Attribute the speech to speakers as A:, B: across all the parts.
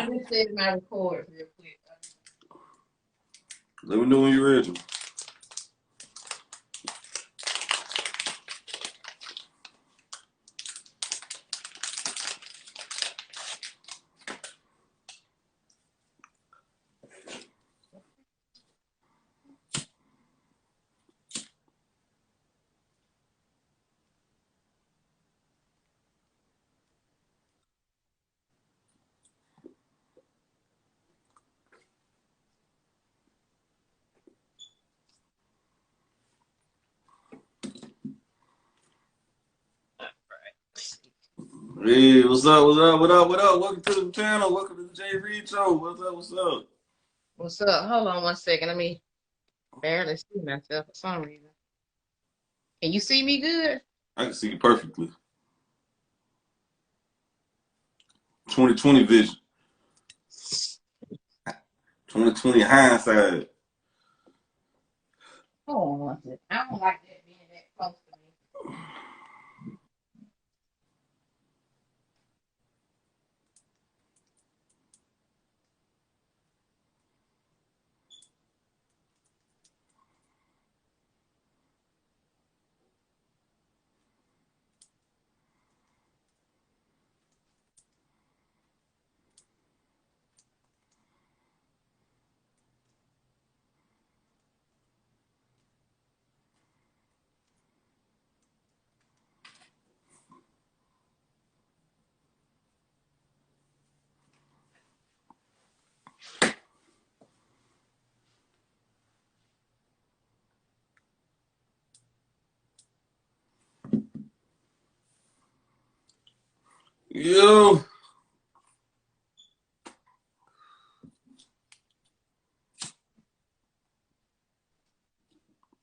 A: I just said my record real quick.
B: Let me know when you're ready. Hey, what's up? What's up? What up? What up? Welcome to the channel. Welcome to the jreed show. What's up? What's up?
A: What's up? Hold on 1 second. Let me barely see myself for some reason. Can you see me good?
B: I can see you perfectly. 2020 vision. 2020 hindsight.
A: Hold on 1 second. I don't like that being that close to me.
B: Yo.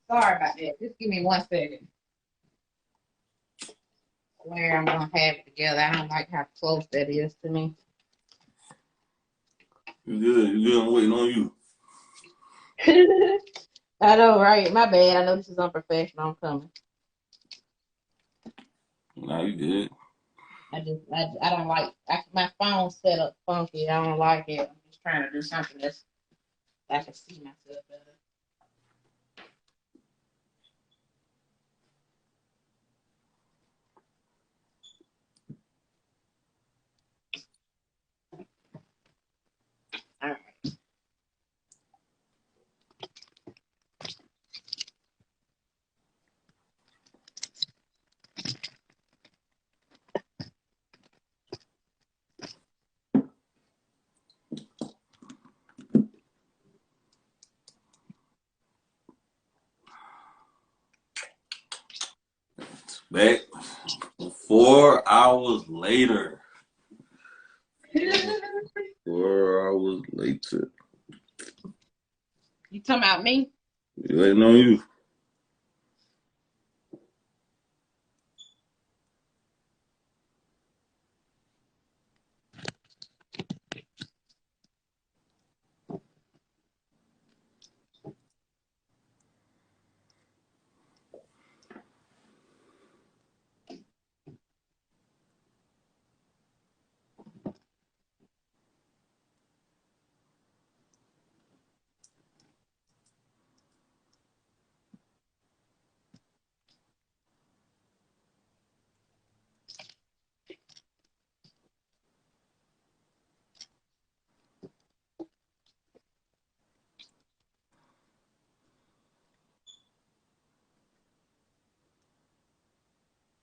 A: Sorry about that. Just give me 1 second. Where I'm gonna have it together. I don't like how close that is to me.
B: You good? You good? I'm waiting on you.
A: I know, right? My bad. I know this is unprofessional. I'm coming.
B: Nah, you good.
A: I don't like my phone set up funky. I don't like it. I'm just trying to do something that's I can see myself better. All right.
B: Back 4 hours later. 4 hours later.
A: You talking about me?
B: Waiting on you.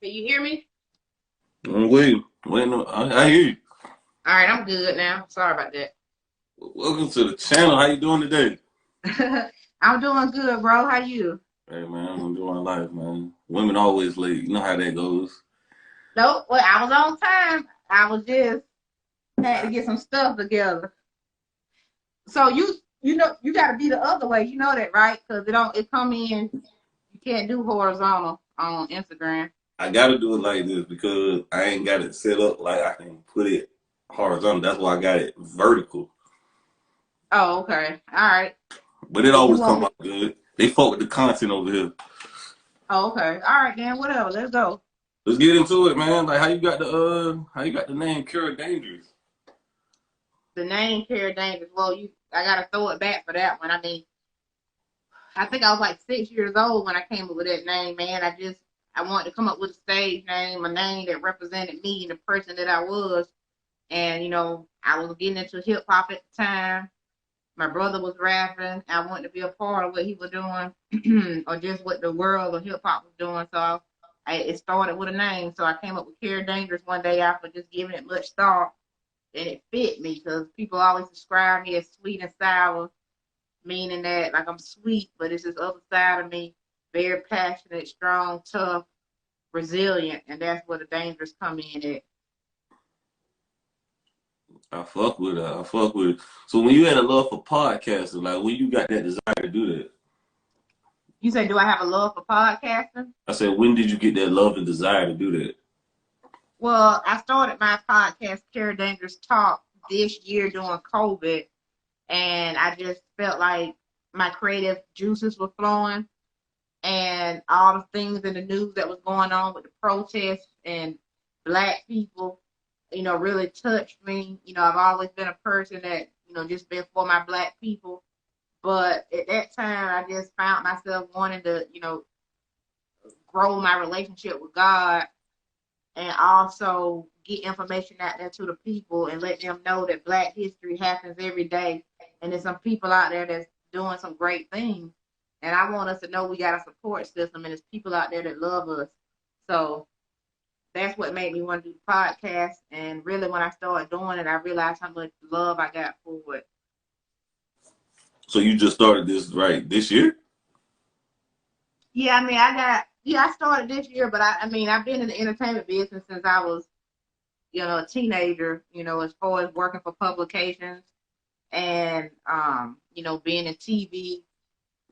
A: Can you hear me?
B: I'm waiting. I hear you.
A: All right, I'm good now. Sorry about that.
B: Welcome to the channel. How you doing today?
A: I'm doing good, bro. How you?
B: Hey man, I'm enjoying life, man. Women always late. You know how that goes.
A: Nope. Well, I was on time. I was just had to get some stuff together. So you know you got to be the other way. You know that, right? Because it come in. You can't do horizontal on Instagram.
B: I gotta do it like this because I ain't got it set up like I can put it horizontal. That's why I got it vertical.
A: Oh, okay. All right.
B: But it
A: And you
B: always
A: want
B: come
A: me?
B: out good. They fuck with the content over here.
A: Oh, okay. All right, then. Whatever. Let's go.
B: Let's get into it, man. Like how you got the name Kera Dangerous?
A: the name Kara Dangerous. Well, I gotta throw it back for that one. I mean, I think I was like 6 years old when I came up with that name, man. I wanted to come up with a stage name, a name that represented me and the person that I was. And I was getting into hip hop at the time. My brother was rapping. I wanted to be a part of what he was doing, or just what the world of hip hop was doing. So it started with a name. So I came up with Kara Dangerous one day after just giving it much thought, and it fit me because people always describe me as sweet and sour, meaning that like I'm sweet, but it's this other side of me, very passionate, strong, tough, resilient, and that's where the dangerous come in at.
B: I fuck with it. I fuck with it. So when you had a love for podcasting, like when you got that desire to do that,
A: You say, do I have a love for podcasting?
B: I said, when did you get that love and desire to do that?
A: Well, I started my podcast, Kara Dangerous Talk, this year during COVID, and I just felt like my creative juices were flowing, and all the things in the news that was going on with the protests and Black people, really touched me. I've always been a person that, just been for my Black people. But at that time, I just found myself wanting to, grow my relationship with God and also get information out there to the people and let them know that Black history happens every day. And there's some people out there that's doing some great things. And I want us to know we got a support system and there's people out there that love us. So that's what made me want to do the podcast. And really, when I started doing it, I realized how much love I got for it.
B: So you just started this right this year?
A: Yeah, I mean, I started this year, but I mean, I've been in the entertainment business since I was, a teenager, as far as working for publications and, being in TV.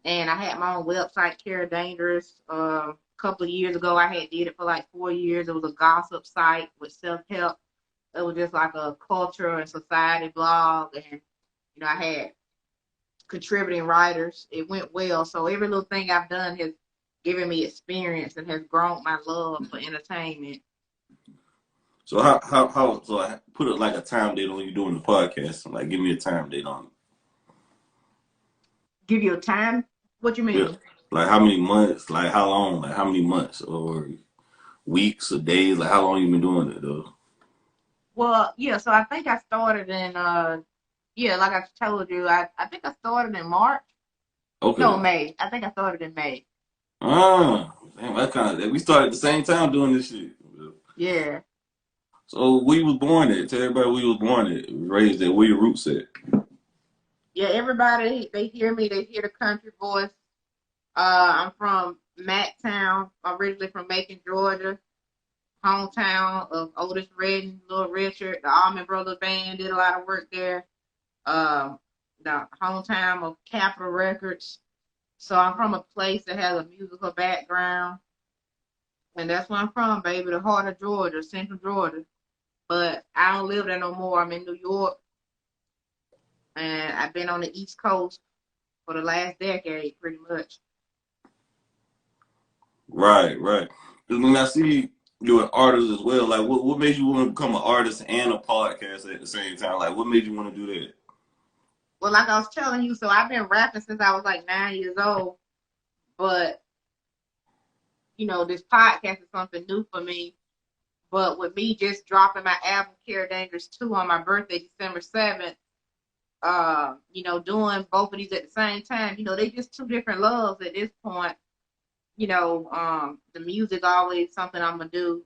A: And I had my own website, Kara Dangerous. A couple of years ago, I had did it for like 4 years. It was a gossip site with self-help. It was just like a culture and society blog. And, I had contributing writers. It went well. So every little thing I've done has given me experience and has grown my love for entertainment.
B: So how so I put it like a time date on you doing the podcast. Like give me a time date on it.
A: Give you a time? What you
B: Yeah.
A: mean?
B: Like how many months, like how long, like how many months or weeks or days, like how long you been doing it though?
A: Well, yeah, so I think I started in like I told you, I think I started in March. No,
B: Okay.
A: May. I think I started in May.
B: Damn, that kind of we started at the same time doing this shit.
A: Yeah.
B: So we was born at. Tell everybody we was born at, raised at. Where your roots at?
A: Yeah, everybody, they hear me, they hear the country voice. I'm from Macktown, originally from Macon, Georgia, hometown of Otis Redding, Little Richard. The Allman Brothers Band did a lot of work there. Um, the hometown of Capitol Records. So I'm from a place that has a musical background. And that's where I'm from, baby, the heart of Georgia, central Georgia. But I don't live there no more. I'm in New York. And I've been on the East Coast for the last decade, pretty much.
B: Right, right. Because when I see you're an artist as well, like what made you want to become an artist and a podcast at the same time? Like what made you want to do that?
A: Well, like I was telling you, so I've been rapping since I was like 9 years old. But, this podcast is something new for me. But with me just dropping my album, Kara Dangerous 2, on my birthday, December 7th, doing both of these at the same time, they just two different loves at this point. The music always something I'm gonna do,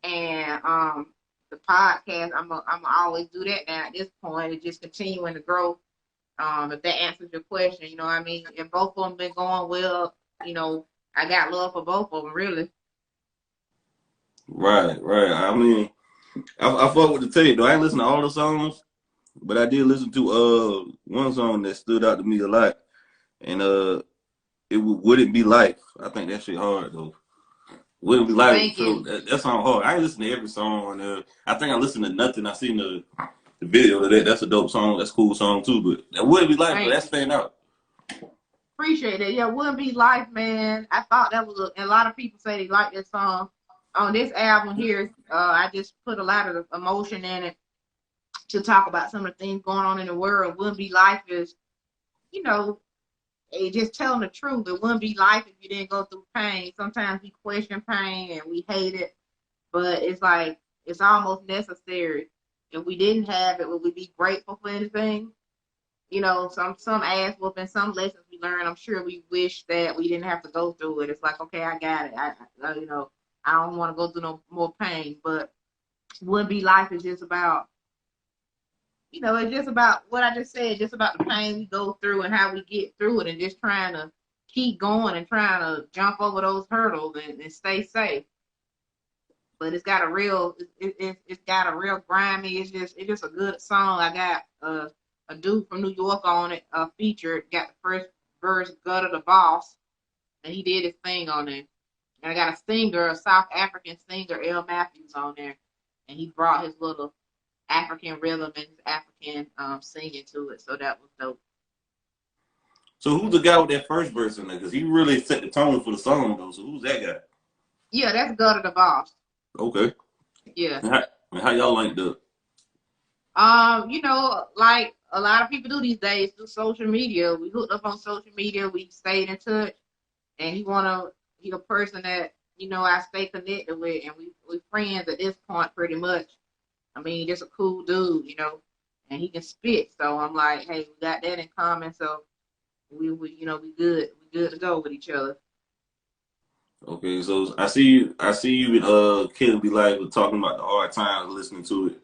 A: and the podcast I'm always do that now. At this point, it's just continuing to grow. If that answers your question, what I mean, and both of them been going well. I got love for both of them, really.
B: Right, right. I mean, I fuck with the tape though. I ain't listen to all the songs, but I did listen to one song that stood out to me a lot, and wouldn't be life. I think that shit hard though. Wouldn't be life.
A: Thank
B: So
A: you.
B: that song hard. I ain't listen to every song. I think I listened to nothing. I seen the video of that. That's a dope song. That's a cool song too. But that wouldn't be life. But
A: Thank
B: that's
A: you.
B: stand out.
A: Appreciate it. Yeah, Wouldn't Be Life, man. I thought that was a lot of people say they like this song. On this album here, I just put a lot of emotion in it. to talk about some of the things going on in the world. Wouldn't be life is, you know, just telling the truth. It wouldn't be life if you didn't go through pain. Sometimes we question pain and we hate it, but it's like it's almost necessary. If we didn't have it, would we be grateful for anything? You know, some ass whooping, some lessons we learned. I'm sure we wish that we didn't have to go through it. It's like, okay, I got it. You know, I don't want to go through no more pain. But wouldn't be life is just about, you know, it's just about what I just said, just about the pain we go through and how we get through it, and just trying to keep going and trying to jump over those hurdles and stay safe. But it's got a real, it's got a real grimy. It's just a good song. I got a dude from New York on it, featured. Got the first verse, Gutter the Boss, and he did his thing on there. And I got a singer, a South African singer, L. Matthews, on there, and he brought his little African rhythm and his African singing to it. So that was dope.
B: So who's the guy with that first verse in there? Because he really set the tone for the song, though. So who's that guy?
A: Yeah, that's Gutter the Boss.
B: Okay.
A: Yeah.
B: And how y'all linked up?
A: You know, like a lot of people do these days through social media. We hooked up on social media. We stayed in touch, and he a person that you know I stay connected with, and we friends at this point pretty much. I mean, just a cool dude, you know, and he can spit. So I'm like, hey, we got that in common. So we you know we good to go with each other.
B: Okay, so I see you and Kera be like talking about the hard times listening to it.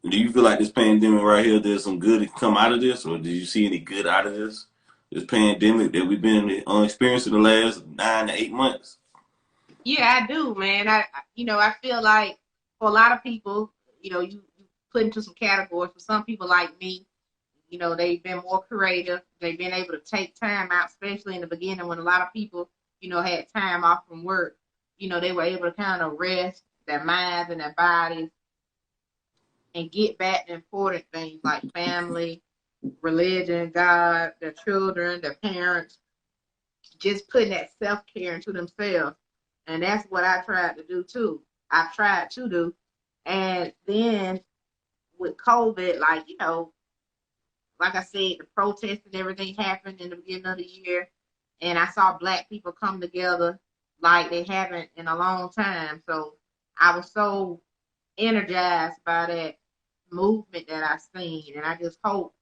B: Do you feel like this pandemic right here, there's some good to come out of this, or did you see any good out of this? This pandemic that we've been experiencing the last 9 to 8 months.
A: Yeah, I do, man. You know, I feel like for a lot of people, you know, you put into some categories. For some people like me, you know, they've been more creative. They've been able to take time out, especially in the beginning when a lot of people, you know, had time off from work. You know, they were able to kind of rest their minds and their bodies and get back to important things like family, religion, God, their children, their parents, just putting that self care into themselves. And that's what I tried to do too. I tried to do. And then with COVID, like, you know, like I said, the protests and everything happened in the beginning of the year. And I saw black people come together like they haven't in a long time. So I was so energized by that movement that I seen. And I just hope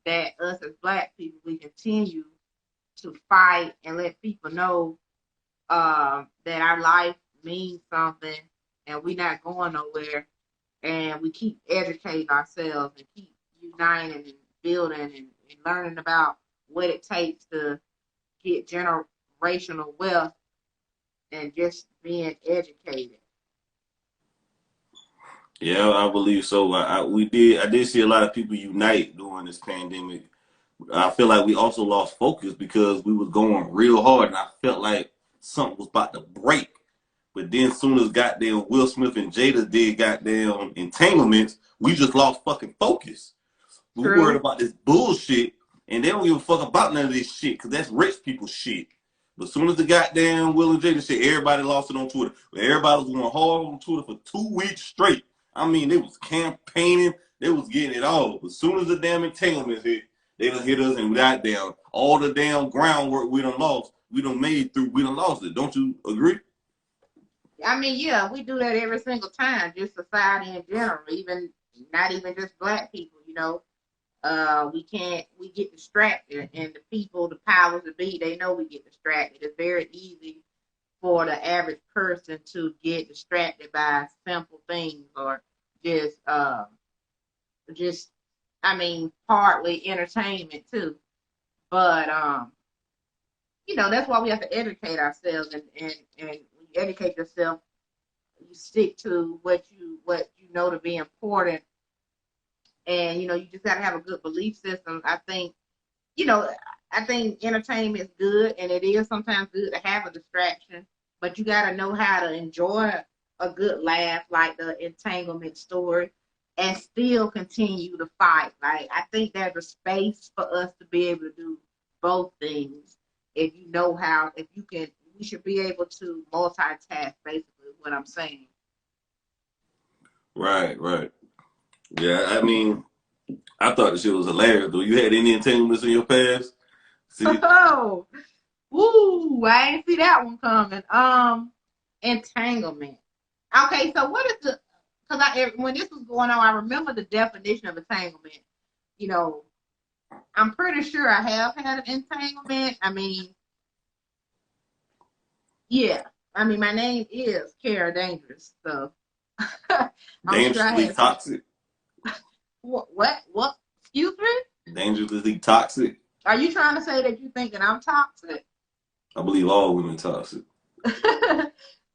A: that us as black people, we continue to fight and let people know that our life means something and we're not going nowhere. And we keep educating ourselves and keep uniting and building and learning about what it takes to get generational wealth and just being educated.
B: Yeah, I believe so. I did see a lot of people unite during this pandemic. I feel like we also lost focus because we was going real hard, and I felt like something was about to break. But then, soon as goddamn Will Smith and Jada did goddamn entanglements, we just lost fucking focus. We worried
A: True.
B: about this bullshit, and they don't give a fuck about none of this shit because that's rich people shit. But as soon as the goddamn Will and Jada shit, everybody lost it on Twitter. Everybody was going hard on Twitter for 2 weeks straight. I mean, they was campaigning, they was getting it all. But as soon as the damn entanglements hit, they done hit us and goddamn all the damn groundwork we done lost, we done made through, we done lost it. Don't you agree?
A: I mean, yeah, we do that every single time, just society in general, even not even just black people, you know. We get distracted, and the people, the powers that be, they know we get distracted. It's very easy for the average person to get distracted by simple things or just, just, I mean, partly entertainment too. But you know, that's why we have to educate ourselves, and when you educate yourself, you stick to what you know to be important, and you know, you just got to have a good belief system. I think, you know, I think entertainment is good, and it is sometimes good to have a distraction, but you got to know how to enjoy a good laugh, like the entanglement story, and still continue to fight. Like, I think there's a space for us to be able to do both things. If you know how, if you can, we should be able to multitask, basically, is what I'm saying.
B: Right, right. Yeah, I mean, I thought the shit was hilarious. Though you had any entanglements in your past? See,
A: Oh, woo! I ain't see that one coming. Entanglement. Okay, so what is the? Because when this was going on, I remember the definition of entanglement. You know, I'm pretty sure I have had an entanglement. I mean, yeah. I mean, my name is Kara Dangerous, so I'm sure I
B: dangerously
A: had some.
B: toxic.
A: What? What? What? Excuse me?
B: Dangerously toxic.
A: Are you trying to say that you thinking I'm toxic?
B: I believe all women toxic.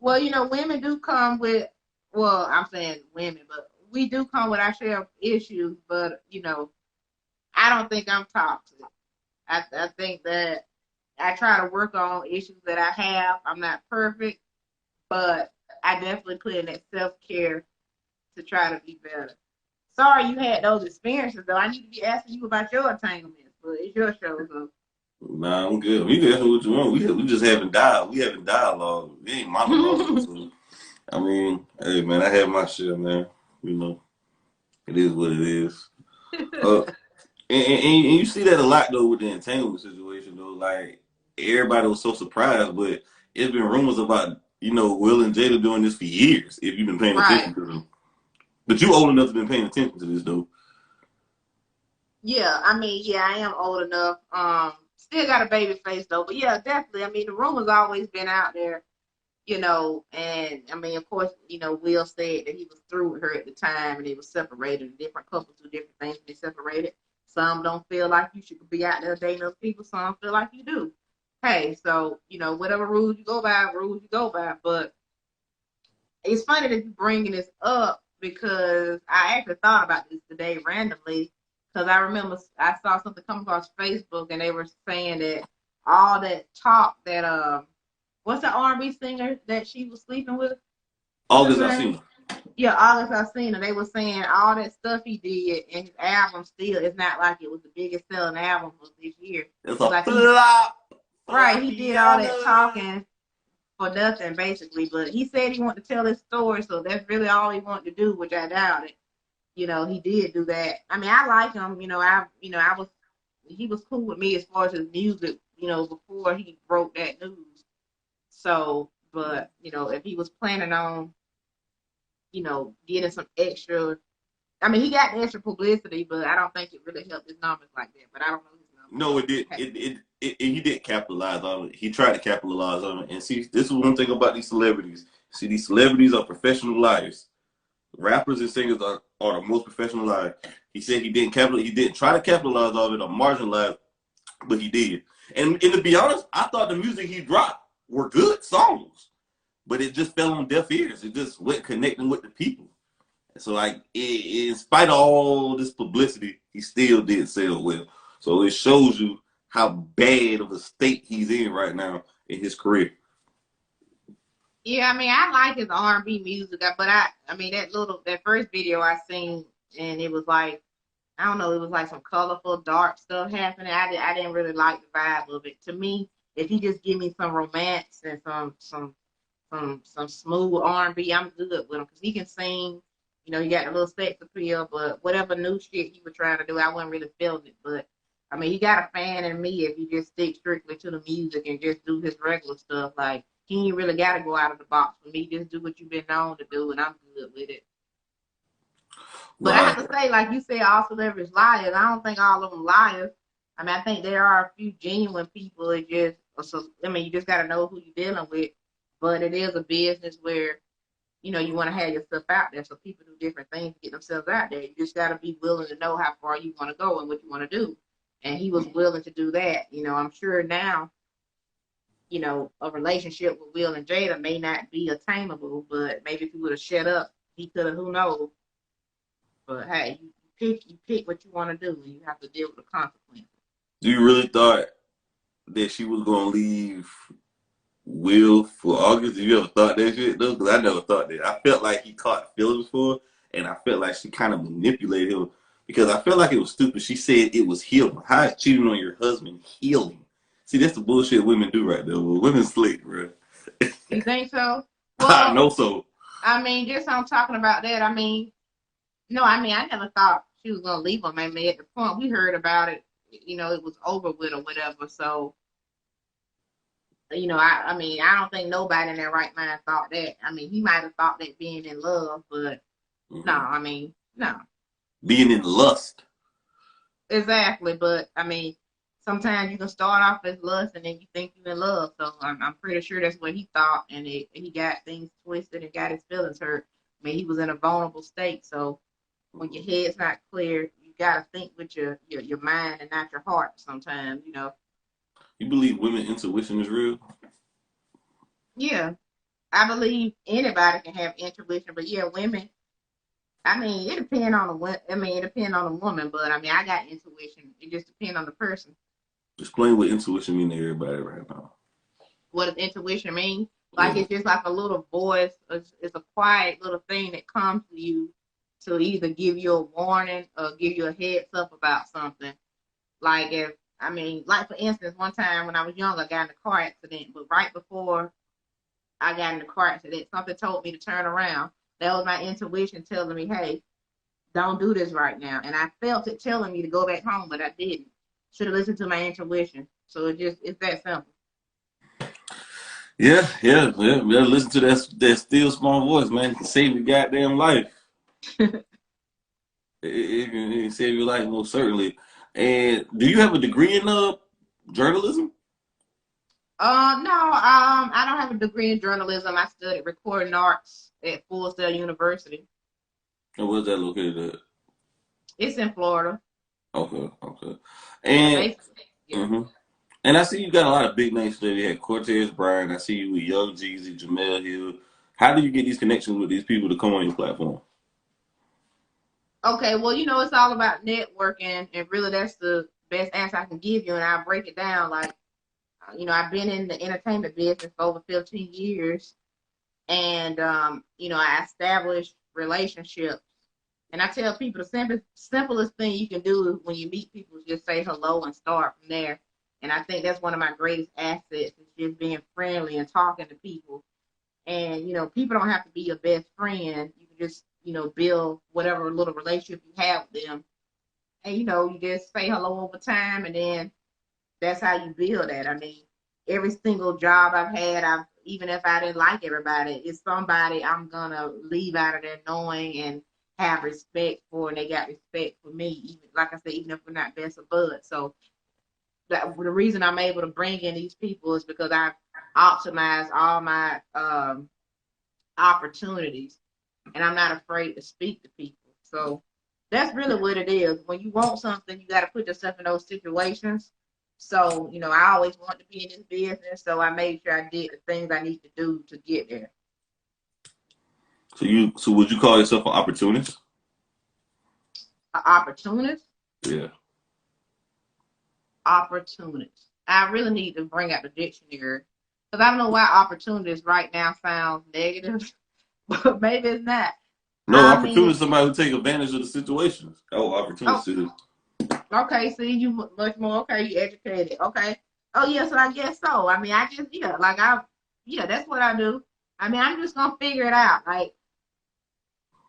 A: Well, women do come with. Well, I'm saying women, but we do come with our share of issues. But I don't think I'm toxic. I think that I try to work on issues that I have. I'm not perfect, but I definitely put in that self care to try to be better. Sorry you had those experiences though. I need to be asking you about your entanglements, but it's your show, so.
B: Nah, I'm good. We can ask me what you want. We just haven't died. We having dialogue. We ain't monologuing. So I mean, hey man, I have my share, man. You know, it is what it is. Uh, and you see that a lot though with the entanglement situation though. Like everybody was so surprised, but it's been rumors about Will and Jada doing this for years. If you've been paying
A: Right.
B: attention to them, but you old enough to been paying attention to this though.
A: Yeah, I mean, yeah, I am old enough. Still got a baby face though, but yeah, definitely. I mean, the rumors always been out there, and I mean, of course, Will said that he was through with her at the time and they were separated. Different couples do different things when they separated. Some don't feel like you should be out there dating other people. Some feel like you do. Hey, so whatever rules you go by, rules you go by. But it's funny that you're bringing this up because I actually thought about this today randomly because I remember I saw something come across Facebook and they were saying that all that talk that what's the R&B singer that she was sleeping with? What's his
B: August I
A: name?
B: seen.
A: Yeah, August Alsina. They were saying all that stuff he did and his album still is not like it was the biggest selling album of this year.
B: It's
A: It's
B: a
A: like he did all that
B: floppiana.
A: talking for nothing basically. But he said he wanted to tell his story, so that's really all he wanted to do, which I doubt it. He did do that. I mean, I like him. I was he was cool with me as far as his music. Before he broke that news. So, but if he was planning on getting some extra. I mean, he got the extra publicity, but I don't think it really helped his numbers like that. But I don't know his numbers,
B: No,
A: so
B: it did.
A: hey.
B: He did capitalize on it. He tried to capitalize on it. And see, this is one thing about these celebrities. See, these celebrities are professional liars. Rappers and singers are the most professional liars. He said he didn't capitalize. He didn't try to capitalize on it or marginalize, but he did. And to be honest, I thought the music he dropped were good songs, but it just fell on deaf ears. It just went connecting with the people. So like, in spite of all this publicity, he still did sell well. So it shows you how bad of a state he's in right now in his career.
A: Yeah, I mean, I like his R&B music, but I mean, that first video I seen, and it was like, I don't know, it was like some colorful, dark stuff happening. I didn't really like the vibe of it. To me, if he just give me some romance and some smooth R&B, I'm good with him because he can sing. He got a little sex appeal, but whatever new shit he was trying to do, I wasn't really feeling it. But I mean, he got a fan in me if he just stick strictly to the music and just do his regular stuff. Like he ain't really got to go out of the box for me. Just do what you've been known to do, and I'm good with it. But I have
B: Right.
A: to say, like you said, all celebrities liars. I don't think all of them liars. I mean, I think there are a few genuine people. I mean, you just got to know who you're dealing with. But it is a business where you want to have yourself out there. So people do different things to get themselves out there. You just got to be willing to know how far you want to go and what you want to do. And he was willing to do that. I'm sure now, a relationship with Will and Jada may not be attainable, but maybe if he would have shut up, he could have, who knows. But hey, you pick what you want to do and you have to deal with the consequences.
B: Do you really thought that she was gonna leave Will for August? Have you ever thought that shit though? Because I never thought that. I felt like he caught feelings for her, and I felt like she kind of manipulated him because I felt like it was stupid. She said it was healing. How is cheating on your husband healing? See, that's the bullshit women do right there. Well, women slick, bro.
A: You think so?
B: I
A: Well,
B: know so.
A: I mean, just I'm talking about that. I mean, No, I mean, I never thought she was gonna leave him. I mean, at the point we heard about it, it was over with or whatever. So, I mean, I don't think nobody in their right mind thought that. I mean, he might have thought that being in love, but no,
B: Hmm.
A: I mean, no,
B: Being in lust.
A: exactly. But I mean, sometimes you can start off as lust and then you think you're in love. So I'm pretty sure that's what he thought, and he got things twisted and got his feelings hurt. I mean, he was in a vulnerable state, so when your head's not clear, you gotta think with your mind and not your heart sometimes.
B: You believe women intuition is real?
A: Yeah. I believe anybody can have intuition, but yeah, women, I mean, it depends on it depends on the woman, but I mean I got intuition. It just depends on the person.
B: Explain what intuition mean to everybody right now.
A: What does intuition mean? Like
B: Yeah.
A: it's just like a little voice, it's a quiet little thing that comes to you to either give you a warning or give you a heads up about something. Like if I mean, like for instance, one time when I was young, I got in a car accident, but right before I got in the car accident, something told me to turn around. That was my intuition telling me, hey, don't do this right now. And I felt it telling me to go back home, but I didn't. Should have listened to my intuition. So it's that simple.
B: Yeah. We gotta listen to that still small voice, man. It can save your goddamn life. It can save your life most certainly. And do you have a degree in journalism?
A: No, I don't have a degree in journalism. I studied recording arts at Full Sail University.
B: And where's that located at?
A: It's in Florida.
B: Okay.
A: Yeah,
B: And
A: basically. Yeah.
B: hmm and I see you got a lot of big names today. You had Cortez Bryant. I see you with Young Jeezy, Jamel Hill. How do you get these connections with these people to come on your platform?
A: Okay, well, it's all about networking, and really that's the best answer I can give you, and I'll break it down. Like, I've been in the entertainment business for over 15 years, and I established relationships. And I tell people the simplest thing you can do when you meet people is just say hello and start from there. And I think that's one of my greatest assets is just being friendly and talking to people. And people don't have to be your best friend. You can just build whatever little relationship you have with them, and you just say hello over time, and then that's how you build that. I mean, every single job I've had, even if I didn't like everybody, it's somebody I'm gonna leave out of there knowing and have respect for, and they got respect for me. Even like I said, even if we're not best of buds. So the reason I'm able to bring in these people is because I've optimized all my opportunities, and I'm not afraid to speak to people. So that's really what it is. When you want something, you got to put yourself in those situations. So, I always want to be in this business, so I made sure I did the things I need to do to get there.
B: So would you call yourself an opportunist?
A: An opportunist,
B: Yeah.
A: opportunist. I really need to bring out the dictionary because I don't know why opportunist right now sounds negative, but maybe it's not.
B: No,
A: I
B: opportunist
A: mean,
B: is somebody who take advantage of the situations. Oh,
A: oh,
B: opportunist is.
A: okay, see, you much more. Okay, you educated. Okay. Oh, yeah, so I guess so. I mean, I just, yeah, yeah, that's what I do. I mean, I'm just gonna figure it out. Like,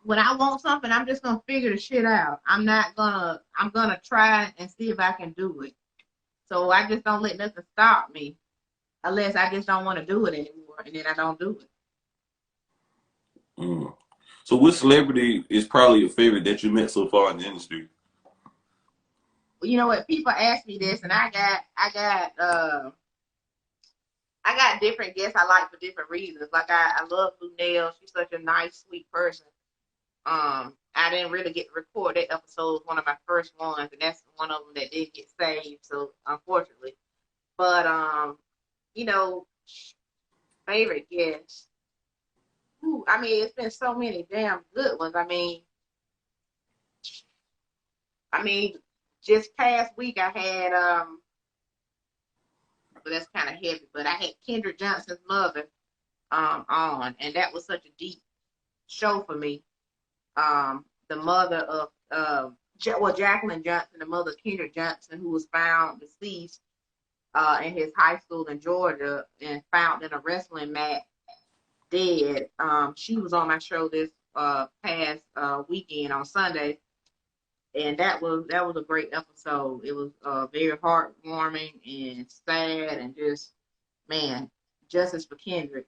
A: when I want something, I'm just gonna figure the shit out. I'm gonna try and see if I can do it. So I just don't let nothing stop me unless I just don't want to do it anymore, and then I don't do it.
B: Mm. So which celebrity is probably your favorite that you met so far in the industry?
A: You know what? People ask me this, and I got different guests I like for different reasons. Like I love Blue Nail. She's such a nice, sweet person. I didn't really get to record that episode. It was one of my first ones, and that's one of them that did get saved. So unfortunately, but you know, favorite guest. Ooh, I mean, it's been so many damn good ones. I mean, just past week I had but that's kind of heavy. But I had Kendra Johnson's mother on, and that was such a deep show for me. The mother of Jacqueline Johnson, the mother of Kendra Johnson, who was found deceased in his high school in Georgia and found in a wrestling match dead. She was on my show this past weekend on Sunday, and that was a great episode. It was very heartwarming and sad, and just man, justice for Kendrick.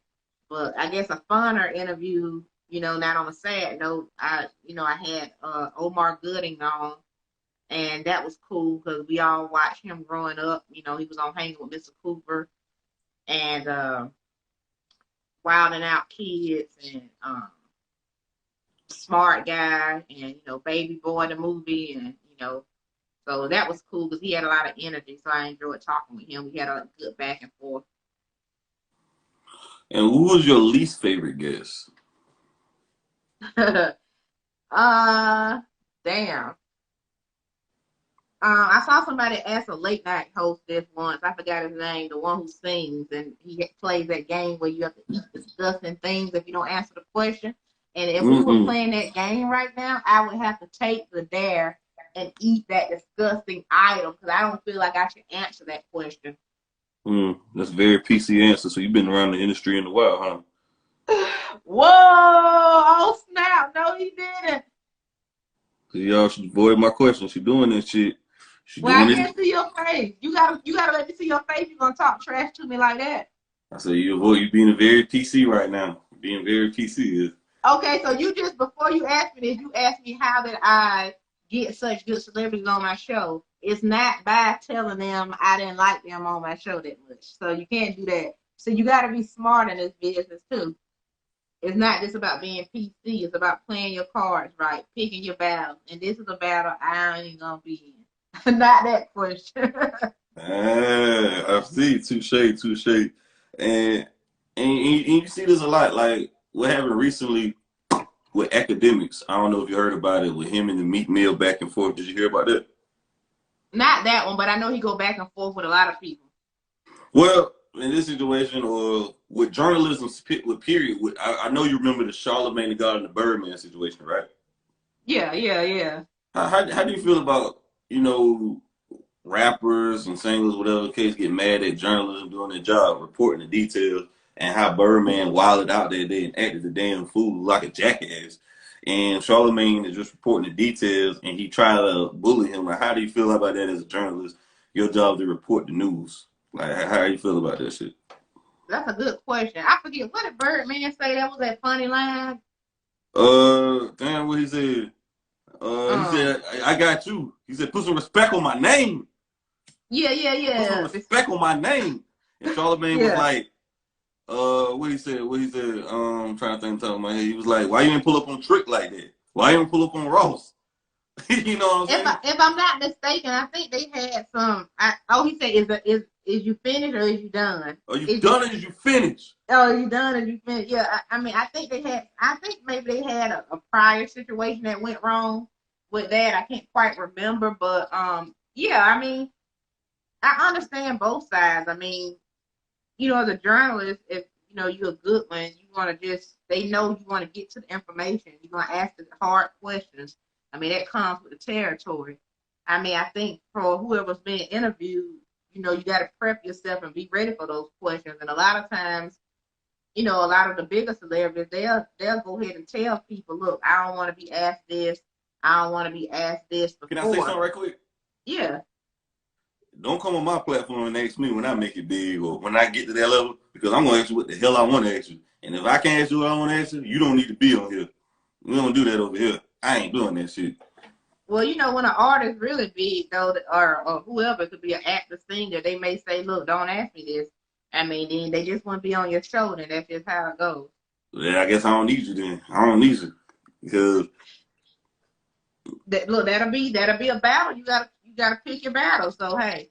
A: But I guess a funner interview, not on a sad note. I had Omar Gooding on, and that was cool because we all watched him growing up. He was on Hanging with Mr. Cooper and Wilding Out Kids and Smart Guy and Baby Boy the movie and so that was cool because he had a lot of energy. So I enjoyed talking with him. We had a good back and forth.
B: And who was your least favorite guest?
A: Damn. I saw somebody ask a late night host this once. I forgot his name, the one who sings, and he plays that game where you have to eat disgusting things if you don't answer the question. And if we were playing that game right now, I would have to take the dare and eat that disgusting item because I don't feel like I should answer that question.
B: That's a very PC answer. So you've been around the industry in a while,
A: huh? Whoa! Oh snap! No, he didn't.
B: Y'all should avoid my question. She doing this shit.
A: Well, I can't see your face. You gotta let me see your face. You're gonna talk trash to me like that.
B: I said you being very PC right now. Being very PC.
A: Okay, so you just before you asked me this, you asked me how did I get such good celebrities on my show. It's not by telling them I didn't like them on my show that much. So you can't do that. So you gotta be smart in this business too. It's not just about being PC. It's about playing your cards right, picking your battles. And this is a battle I ain't gonna be in. Not that question.
B: I see. Touche. And you see this a lot. Like what happened recently with academics. I don't know if you heard about it with him and the Meek Mill back and forth. Did you hear about that?
A: Not that one, but I know he go back and forth with a lot of people.
B: Well, in this situation, or with journalism, with period, I know you remember the Charlemagne the God and the Birdman situation, right?
A: Yeah.
B: How do you feel about rappers and singers, whatever the case, get mad at journalism doing their job, reporting the details, and how Birdman wilded out that day and acted a damn fool like a jackass. And Charlemagne is just reporting the details, and he tried to bully him. Like, how do you feel about that as a journalist? Your job to report the news. Like, how do you feel about that shit?
A: That's a good question. I forget what did Birdman say. That was that funny line.
B: Damn, what he said. He said, I got you. He said, put some respect on my name.
A: Yeah.
B: Put some respect on my name. And Charlemagne was like, what he said? I'm trying to think top of my head. He was like, why you didn't pull up on Trick like that? Why you didn't pull up on Ross? You know what I'm saying?
A: If I'm not mistaken, I think they had some. He said, is you finished or is you done?
B: Are you done or is you finished?
A: Oh, you done or you finished? Yeah, I mean, I think maybe they had a prior situation that went wrong with that. I can't quite remember, but yeah, I mean, I understand both sides. I mean, as a journalist, if you're a good one, you want to they know you want to get to the information. You're going to ask the hard questions. I mean, that comes with the territory. I mean, I think for whoever's being interviewed, you got to prep yourself and be ready for those questions. And a lot of times, a lot of the bigger celebrities, they'll go ahead and tell people, look, I don't want to be asked this. I don't want to be asked this before.
B: Can I say something right quick?
A: Yeah.
B: Don't come on my platform and ask me when I make it big or when I get to that level, because I'm going to ask you what the hell I want to ask you. And if I can't ask you what I want to ask you, you don't need to be on here. We don't do that over here. I ain't doing that shit.
A: Well, when an artist really big, though, or whoever, could be an actor, singer, they may say, look, don't ask me this. I mean, then they just want to be on your show, and that's just how it goes.
B: Yeah, I guess I don't need you then. I don't need you. Because
A: that'll be a battle. You gotta pick your battle. So hey,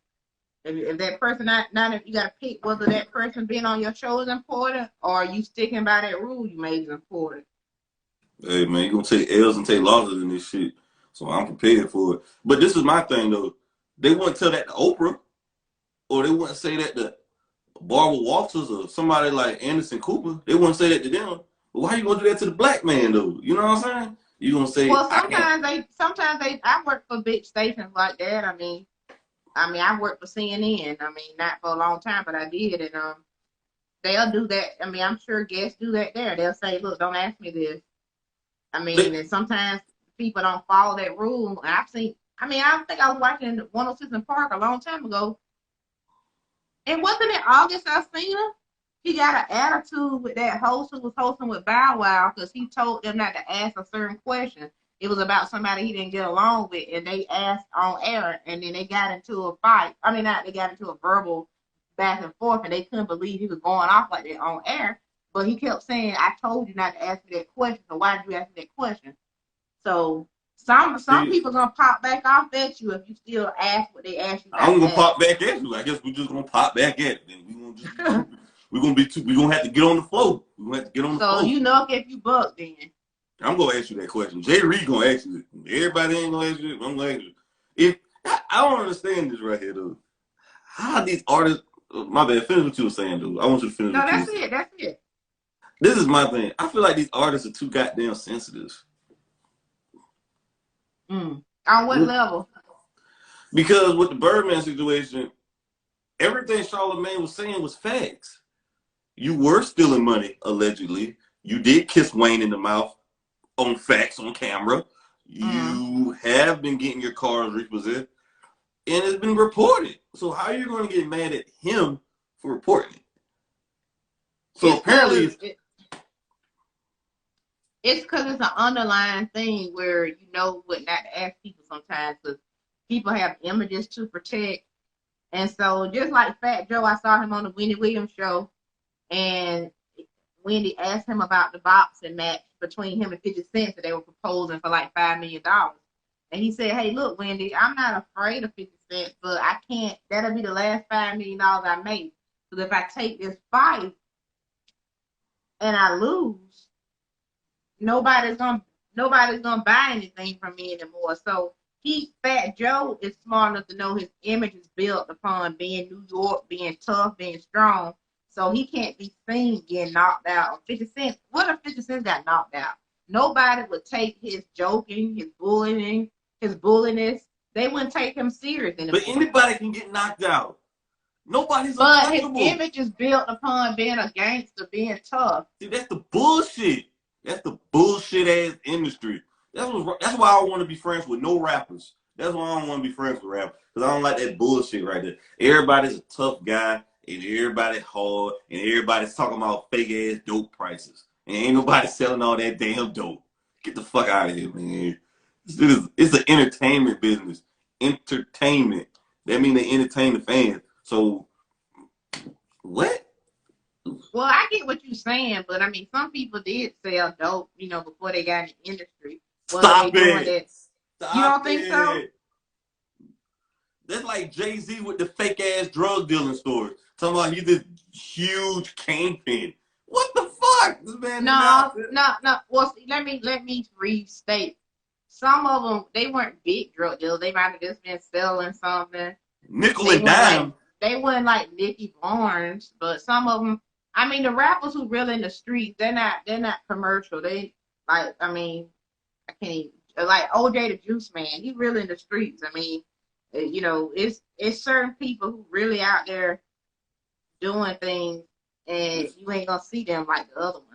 A: if that person not if you gotta pick whether that person being on your show is important or you sticking by that rule you made is important.
B: Hey man, you're gonna take L's and take losses in this shit. So I'm prepared for it. But this is my thing though. They wouldn't tell that to Oprah, or they wouldn't say that to Barbara Walters or somebody like Anderson Cooper. They wouldn't say that to them. But why you gonna do that to the black man though? You know what I'm saying? You gonna say?
A: Well, sometimes I work for big stations like that. I mean, I worked for CNN. I mean, not for a long time, but I did, and they'll do that. I mean, I'm sure guests do that there. They'll say, look, don't ask me this. I mean, and sometimes people don't follow that rule. And I've seen. I mean, I think I was watching 106 in Park a long time ago, and wasn't it August I seen her? He got an attitude with that host who was hosting with Bow Wow because he told them not to ask a certain question. It was about somebody he didn't get along with, and they asked on air, and then they got into a fight. I mean, not they got into a verbal back and forth, and they couldn't believe he was going off like that on air. But he kept saying, "I told you not to ask me that question, so why did you ask me that question?" So some
B: See,
A: people gonna pop back off at you if you still ask what they asked you not
B: I'm
A: to
B: gonna
A: ask.
B: pop back at you. I guess we're just gonna pop back at it. Then we're gonna have to get on the floor. We're gonna have to get on the
A: So
B: floor.
A: you know if you buck then.
B: I'm gonna ask you that question. jreed gonna ask you it. Everybody ain't gonna ask you it. I'm gonna ask you. If I don't understand this right here though. How these artists my bad, finish what you were saying, dude. I want you to finish
A: No,
B: what you were
A: that's
B: saying.
A: it. That's it.
B: This is my thing. I feel like these artists are too goddamn sensitive.
A: On what level?
B: Because with the Birdman situation, everything Charlamagne was saying was facts. You were stealing money, allegedly. You did kiss Wayne in the mouth on facts on camera. You have been getting your cars repossessed, and it's been reported. So how are you going to get mad at him for reporting it? So apparently,
A: It's because it's an underlying thing where you know what not to ask people sometimes because people have images to protect. And so just like Fat Joe, I saw him on the Wendy Williams show, and Wendy asked him about the boxing match between him and 50 Cent that they were proposing for like $5 million. And he said, "Hey, look, Wendy, I'm not afraid of 50 Cent, but I can't, that'll be the last $5 million I make. Because if I take this fight and I lose, nobody's gonna nobody's gonna buy anything from me anymore." So Fat Joe is smart enough to know his image is built upon being New York, being tough, being strong. So he can't be seen getting knocked out. 50 Cent, what if 50 Cent got knocked out? Nobody would take his joking, his bullying, his bulliness. They wouldn't take him serious
B: but
A: anymore.
B: anybody can get knocked out. Nobody's
A: But his
B: untouchable.
A: image is built upon being a gangster, being tough.
B: See, that's the bullshit. That's the bullshit ass industry. That's why I don't want to be friends with no rappers. That's why I don't want to be friends with rappers. Because I don't like that bullshit right there. Everybody's a tough guy, and everybody's hard, and everybody's talking about fake ass dope prices. And ain't nobody selling all that damn dope. Get the fuck out of here, man. It's an entertainment business. Entertainment. That means they entertain the fans. So, what?
A: Well, I get what you're saying, but I mean, some people did sell dope, before they got in the industry. Whether they
B: Stop
A: doing
B: it.
A: that, you
B: Stop
A: don't think so?
B: it. That's like Jay-Z with the fake ass drug dealing stories. Talking about he's this huge kingpin. What the fuck? This man is
A: No,
B: not
A: no, no. Well, see, let me restate. Some of them they weren't big drug dealers. They might have just been selling something.
B: nickel
A: They
B: and
A: weren't like
B: dime.
A: they weren't like Nicky Barnes, but some of them. I mean, the rappers who really in the streets, they're not commercial. They like, I mean, I can't even, like OJ the Juice Man. He really in the streets. I mean, it's certain people who really out there doing things, and you ain't gonna see them like the other ones.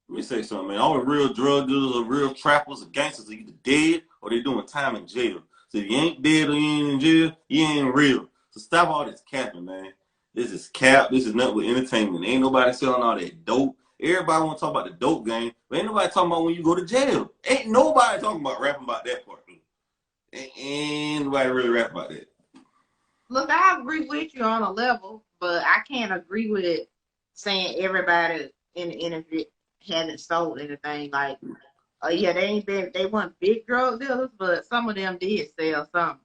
B: Let me say something, man. All the real drug dealers or real trappers or gangsters are either dead or they doing time in jail. So if you ain't dead or you ain't in jail, you ain't real. So stop all this capping, man. This is cap. This is nothing but entertainment. Ain't nobody selling all that dope. Everybody want to talk about the dope game, but ain't nobody talking about when you go to jail. Ain't nobody talking about rapping about that part. Ain't nobody really rap about that.
A: Look, I agree with you on a level, but I can't agree with it saying everybody in the industry hasn't sold anything. Like, oh yeah, they weren't big drug dealers, but some of them did sell something.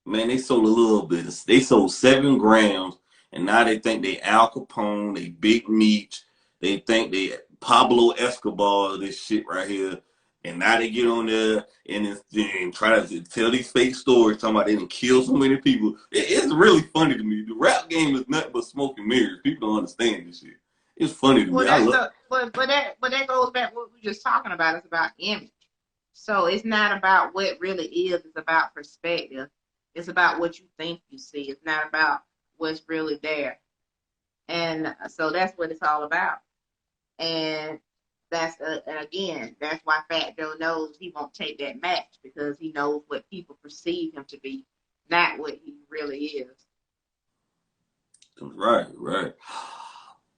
B: Man, they sold a little bit. They sold 7 grams, and now they think they Al Capone, they Big Meech, they think they Pablo Escobar, this shit right here. And now they get on there and try to tell these fake stories talking about they didn't kill so many people. It's really funny to me. The rap game is nothing but smoke and mirrors. People don't understand this shit. It's funny to me.
A: Well,
B: I
A: that's
B: love.
A: the but that goes back to what we were just talking about. It's about image. So it's not about what really is. It's about perspective. It's about what you think you see. It's not about what's really there. And so that's what it's all about. And and again, that's why Fat Joe knows he won't take that match because he knows what people perceive him to be, not what he really is.
B: Right, right.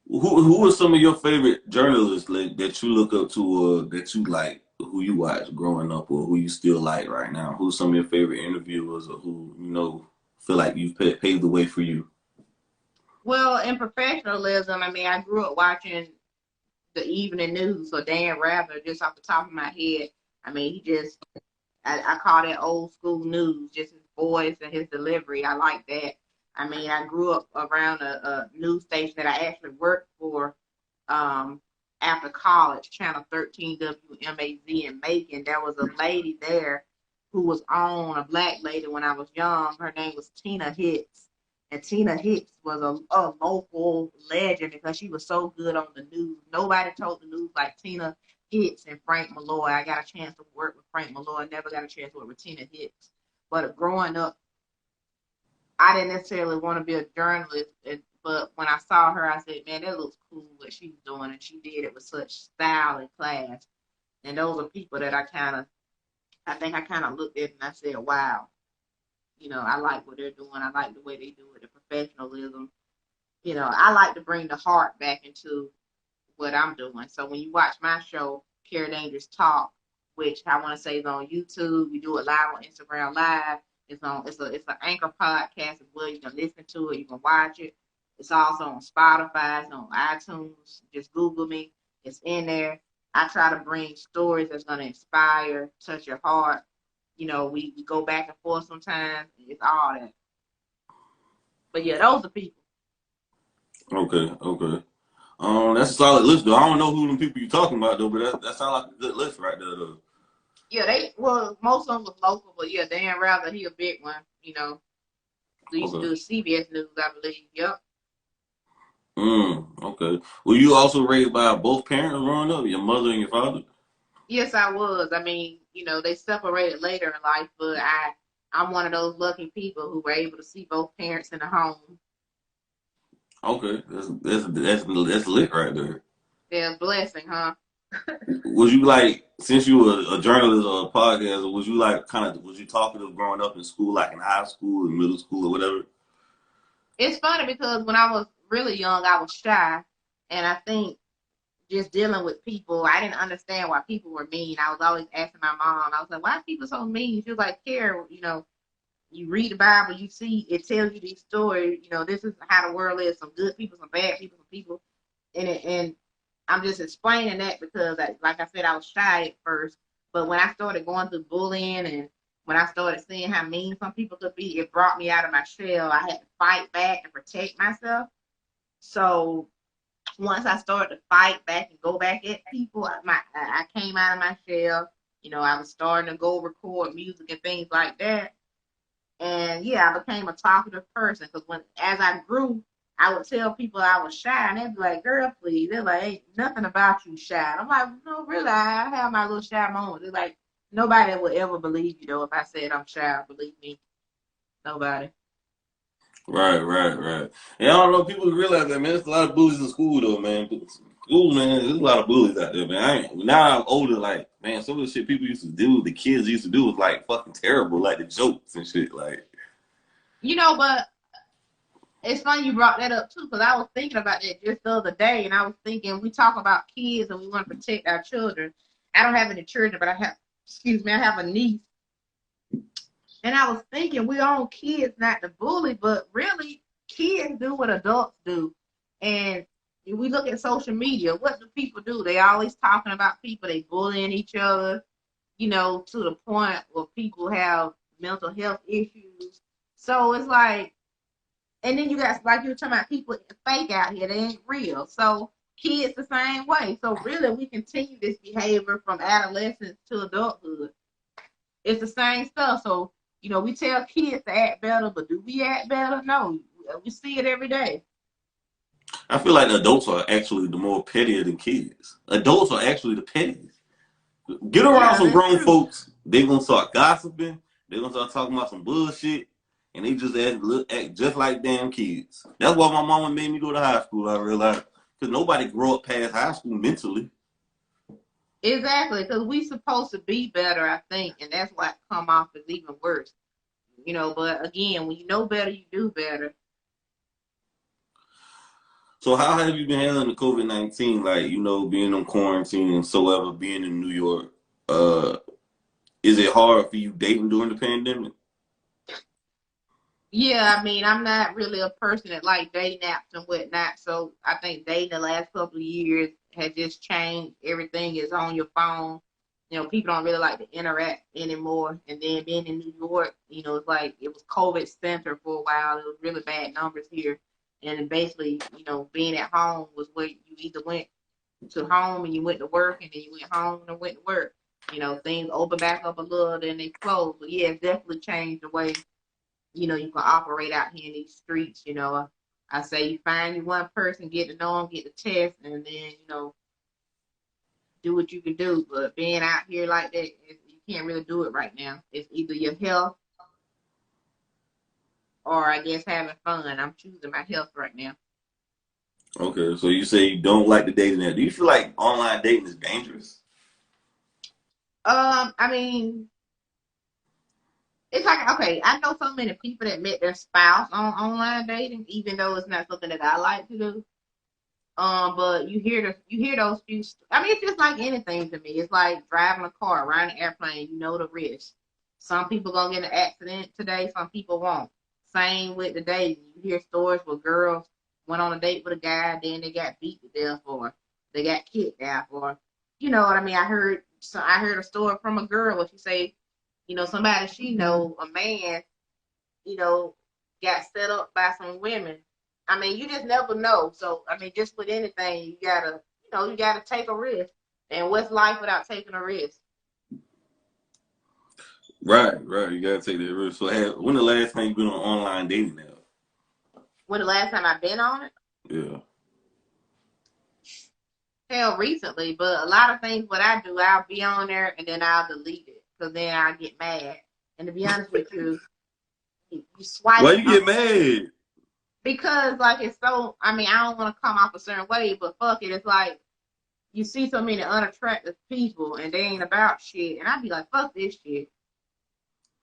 B: Who are some of your favorite journalists like, that you look up to or that you like, who you watch growing up or who you still like right now? Who's some of your favorite interviewers or who, feel like you've paved the way for you?
A: Well, in professionalism, I mean, I grew up watching the evening news, so Dan Rather, just off the top of my head, I mean, I call that old school news, just his voice and his delivery. I like that. I mean, I grew up around a news station that I actually worked for um, after college, Channel 13 WMAZ in Macon. There was a lady there who was on, a black lady when I was young. Her name was Tina Hicks. And Tina Hicks was a local legend because she was so good on the news. Nobody told the news like Tina Hicks and Frank Malloy. I got a chance to work with Frank Malloy. I never got a chance to work with Tina Hicks. But growing up, I didn't necessarily want to be a journalist, but when I saw her, I said, man, that looks cool what she's doing. And she did it with such style and class. And those are people that I think I kind of looked at and I said, wow, I like what they're doing. I like the way they do it, the professionalism. I like to bring the heart back into what I'm doing. So when you watch my show, Kera Dangerous Talk, which I want to say is on YouTube, we do it live on Instagram Live. It's an anchor podcast as well. You can listen to it, you can watch it. It's also on Spotify, it's on iTunes. Just Google me. It's in there. I try to bring stories that's gonna inspire, touch your heart. We go back and forth sometimes. It's all that. But yeah, those are people.
B: Okay, okay. That's a solid list though. I don't know who them people you're talking about though, but that sounds like a good list right there though.
A: Yeah, most of them was local, but yeah, Dan Rather, he a big one. They used to
B: Okay.
A: do CBS News, I believe. Yep.
B: Okay. Were you also raised by both parents growing up, your mother and your father?
A: Yes, I was. I mean, they separated later in life, but I'm one of those lucky people who were able to see both parents in the home.
B: Okay, that's lit right there.
A: They're a blessing, huh?
B: Was you like, since you were a journalist or a podcaster, was you like was you talkative growing up in school, like in high school and middle school or whatever?
A: It's funny because when I was really young, I was shy, and I think just dealing with people, I didn't understand why people were mean. I was always asking my mom. I was like, "Why are people so mean?" She was like, "Care, you read the Bible, you see it tells you these stories. This is how the world is. Some good people, some bad people, some people in it." And I'm just explaining that because, like I said, I was shy at first, but when I started going through bullying and when I started seeing how mean some people could be, it brought me out of my shell. I had to fight back and protect myself. So once I started to fight back and go back at people, I came out of my shell. I was starting to go record music and things like that. And yeah, I became a talkative person because as I grew, I would tell people I was shy, and they'd be like, "Girl, please." They're like, "Ain't nothing about you shy." And I'm like, "No, really, I have my little shy moments." They're like, "Nobody would ever believe you though if I said I'm shy. Believe me, nobody."
B: Right, right, right. And I don't know, people realize that, man. There's a lot of bullies in school though, man. School, man, there's a lot of bullies out there, man. Now I'm older, like, man, some of the shit people used to do, the kids used to do was like fucking terrible, like the jokes and shit, like.
A: But it's funny you brought that up too, because I was thinking about that just the other day, and I was thinking we talk about kids and we want to protect our children. I don't have any children, but I have a niece, and I was thinking we own kids not to bully, but really kids do what adults do, and we look at social media. What do people do? They always talking about people. They bullying each other, to the point where people have mental health issues. So it's like and then you got, like you were talking about, people fake out here. They ain't real. So kids the same way. So really, we continue this behavior from adolescence to adulthood. It's the same stuff. So, we tell kids to act better, but do we act better? No. We see it every day.
B: I feel like adults are actually the more pettier than kids. Adults are actually the pettiest. Get around
A: Yeah,
B: some
A: that's
B: grown
A: true.
B: folks, they gonna start gossiping, they gonna start talking about some bullshit, and they just act just like damn kids. That's why my mama made me go to high school, I realized. Because nobody grow up past high school mentally.
A: Exactly, because we supposed to be better, I think, and that's why it come off as even worse. But again, when you know better, you do better.
B: So how have you been handling the COVID-19? Like, being on quarantine and so ever, being in New York. Uh, is it hard for you dating during the pandemic?
A: Yeah, I mean, I'm not really a person that like dating apps and whatnot, so I think dating the last couple of years has just changed. Everything is on your phone. People don't really like to interact anymore. And then being in New York, it's like it was COVID center for a while. It was really bad numbers here. And basically, being at home was where you either went to home and you went to work, and then you went home and went to work. Things opened back up a little, then they closed. But yeah, it's definitely changed the way you can operate out here in these streets. I say you find you one person, get to know them, get the test, and then do what you can do. But being out here like that, you can't really do it right now. It's either your health or I guess having fun. I'm choosing my health right now.
B: Okay, so you say you don't like the dating app. Do you feel like online dating is dangerous?
A: I mean, it's like, okay, I know so many people that met their spouse on online dating, even though it's not something that I like to do. But you hear those few. I mean, it's just like anything to me. It's like driving a car, riding an airplane. You know the risk. Some people gonna get in an accident today. Some people won't. Same with the dating. You hear stories where girls went on a date with a guy, then they got beat to death, or they got kidnapped, or you know what I mean. I heard a story from a girl where she say, somebody she know, a man, you know, got set up by some women. I mean, you just never know. So, I mean, just with anything, you gotta take a risk. And what's life without taking a risk?
B: Right, right. You gotta take that risk. So, when the last time you been on online dating app?
A: When the last time I've been on it?
B: Yeah.
A: Hell, recently. But a lot of things, what I do, I'll be on there and then I'll delete it because then I get mad. And to be honest with you, you
B: Why
A: swipe
B: you get mad?
A: because like it's so. I mean, I don't want to come off a certain way, but fuck it, it's like you see so many unattractive people and they ain't about shit, and I'd be like, fuck this shit.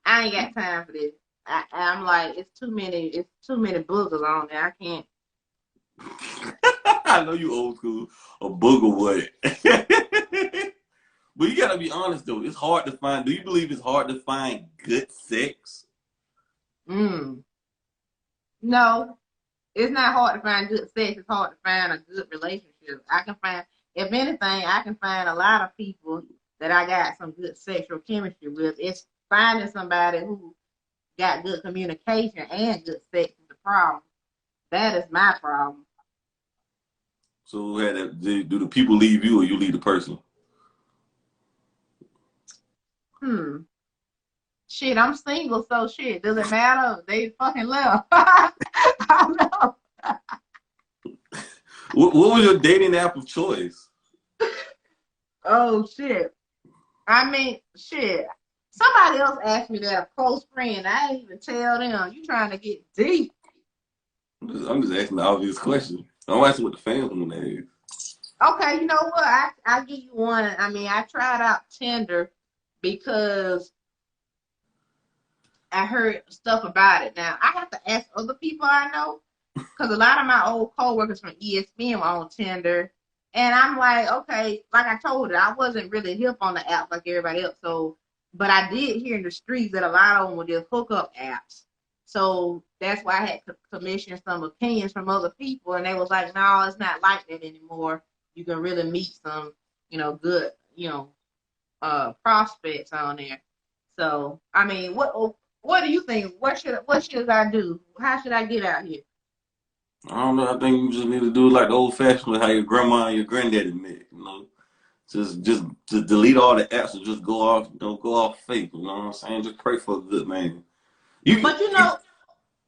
A: I ain't got time for this. I'm like, it's too many boogers on there. I can't.
B: I know you old school, a booger what? But you gotta be honest though. It's hard to find. Do you believe it's hard to find good sex?
A: Mm. No, it's not hard to find good sex. It's hard to find a good relationship. I can find, if anything, I can find a lot of people that I got some good sexual chemistry with. It's finding somebody who got good communication and good sex is the problem. That is my problem.
B: So, do the people leave you or you leave the person?
A: Hmm. Shit, I'm single, so shit. Does it matter? They fucking left. I don't know.
B: What was your dating app of choice?
A: Oh shit. I mean, shit. Somebody else asked me that, a close friend. I ain't even tell them. You trying to get deep.
B: I'm just asking the obvious question. I'm asking what the fans want to ask.
A: Okay, you know what? I give you one. I mean, I tried out Tinder because I heard stuff about it. Now I have to ask other people I know because a lot of my old coworkers from ESPN were on Tinder, and I'm like, okay, like I told her, I wasn't really hip on the app like everybody else. So, but I did hear in the streets that a lot of them were just hookup apps. So that's why I had to commission some opinions from other people, and they was like, no, it's not like that anymore. You can really meet some, good, prospects on there. So, I mean, what do you think? What should I do? How should I get out here?
B: I don't know. I think you just need to do it like the old fashioned way, how your grandma and your granddaddy met. Just delete all the apps and just go off, go off faith. You know what I'm saying? Just pray for a good man. You,
A: But you know,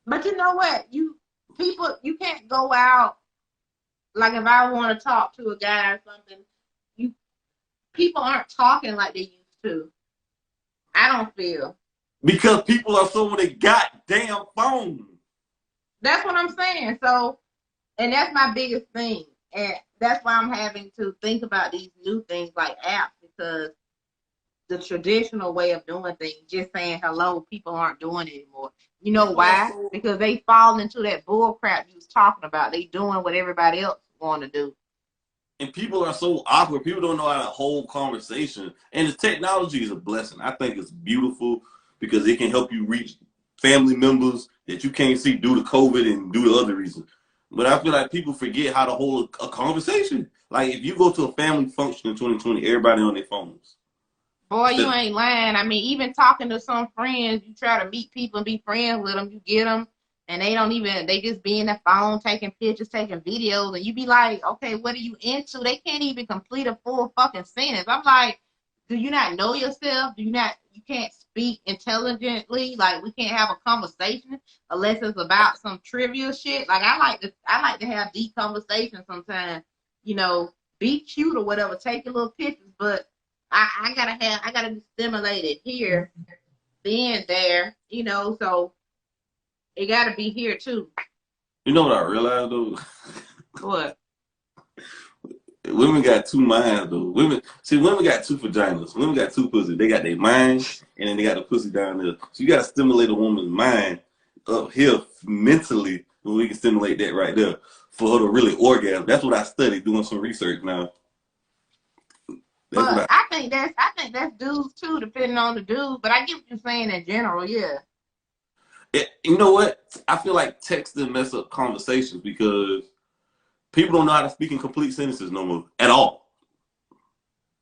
A: but you know what? You can't go out like if I want to talk to a guy or something. You People aren't talking like they used to. I don't feel.
B: because people are so on their goddamn phone.
A: That's what I'm saying. So, and that's my biggest thing, and that's why I'm having to think about these new things like apps because the traditional way of doing things, just saying hello, people aren't doing it anymore. You know why? Because they fall into that bull crap you was talking about. They doing what everybody else want to do.
B: And people are so awkward. People don't know how to hold conversation. And the technology is a blessing. I think it's beautiful because it can help you reach family members that you can't see due to COVID and due to other reasons. But I feel like people forget how to hold a conversation. Like if you go to a family function in 2020, everybody on their phones.
A: Boy, you ain't lying. I mean, even talking to some friends, you try to meet people and be friends with them, you get them, and they just be in the phone taking pictures, taking videos, and you be like, okay, what are you into? They can't even complete a full fucking sentence. I'm like, do you not know yourself? You can't speak intelligently? Like, we can't have a conversation unless it's about some trivial shit. Like, I like to have deep conversations sometimes, be cute or whatever, take your little pictures, but I gotta be stimulated here, then there, so it gotta be here too.
B: You know what I realized though?
A: What?
B: Women got two minds though. Women got two vaginas. Women got two pussies. They got their mind and then they got the pussy down there. So you gotta stimulate a woman's mind up here mentally, and we can stimulate that right there for her to really orgasm. That's what I studied doing some research now.
A: But I think that's dudes too, depending on the dude. But I get what you're saying in general, yeah.
B: You know what? I feel like texting mess up conversations because people don't know how to speak in complete sentences no more at all.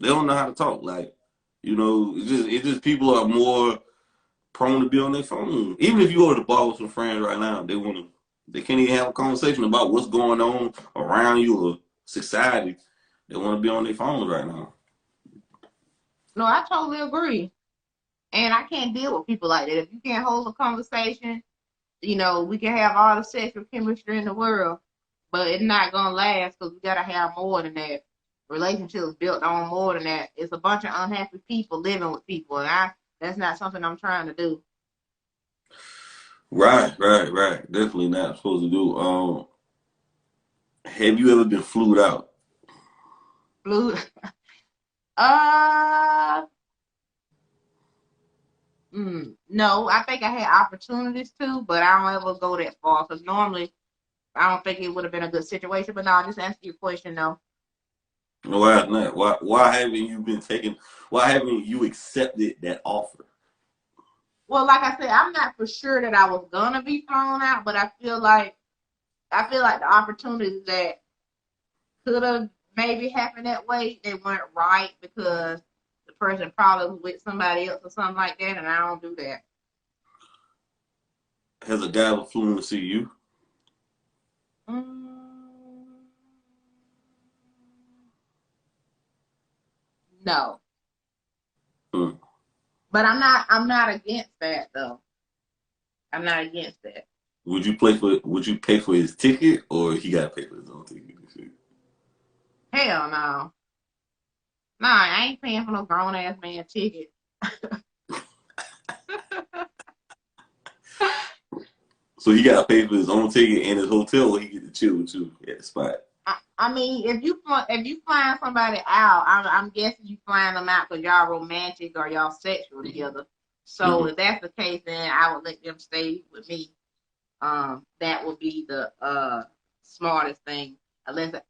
B: They don't know how to talk. Like, it's just people are more prone to be on their phone. Even if you go to the bar with some friends right now, they can't even have a conversation about what's going on around you or society. They want to be on their phones right now.
A: No, I totally agree. And I can't deal with people like that. If you can't hold a conversation, we can have all the sexual chemistry in the world, but it's not gonna last because we gotta have more than that. Relationships built on more than that. It's a bunch of unhappy people living with people, and that's not something I'm trying to do.
B: Right. Definitely not supposed to do. Have you ever been flued out?
A: Blue. uh. No, I think I had opportunities to, but I don't ever go that far because normally I don't think it would have been a good situation. But no, I'll just answer your question, no.
B: Why not? Why haven't you been taken? Why haven't you accepted that offer?
A: Well, like I said, I'm not for sure that I was gonna be thrown out, but I feel like the opportunities that could have maybe happened that way, they weren't right because the person probably was with somebody else or something like that, and I don't do that.
B: Has a guy ever flown to see you?
A: No.
B: Hmm.
A: But I'm not against that though. I'm not against that.
B: Would you pay for his ticket or he gotta pay for his own ticket?
A: Hell no. Nah, I ain't paying for no grown ass man ticket.
B: So he gotta pay for his own ticket and his hotel, or he get to chill with you at the spot.
A: I mean, if you flying somebody out, I'm guessing you flying them out because y'all romantic or y'all sexual together. So if that's the case, then I would let them stay with me. That would be the smartest thing. Unless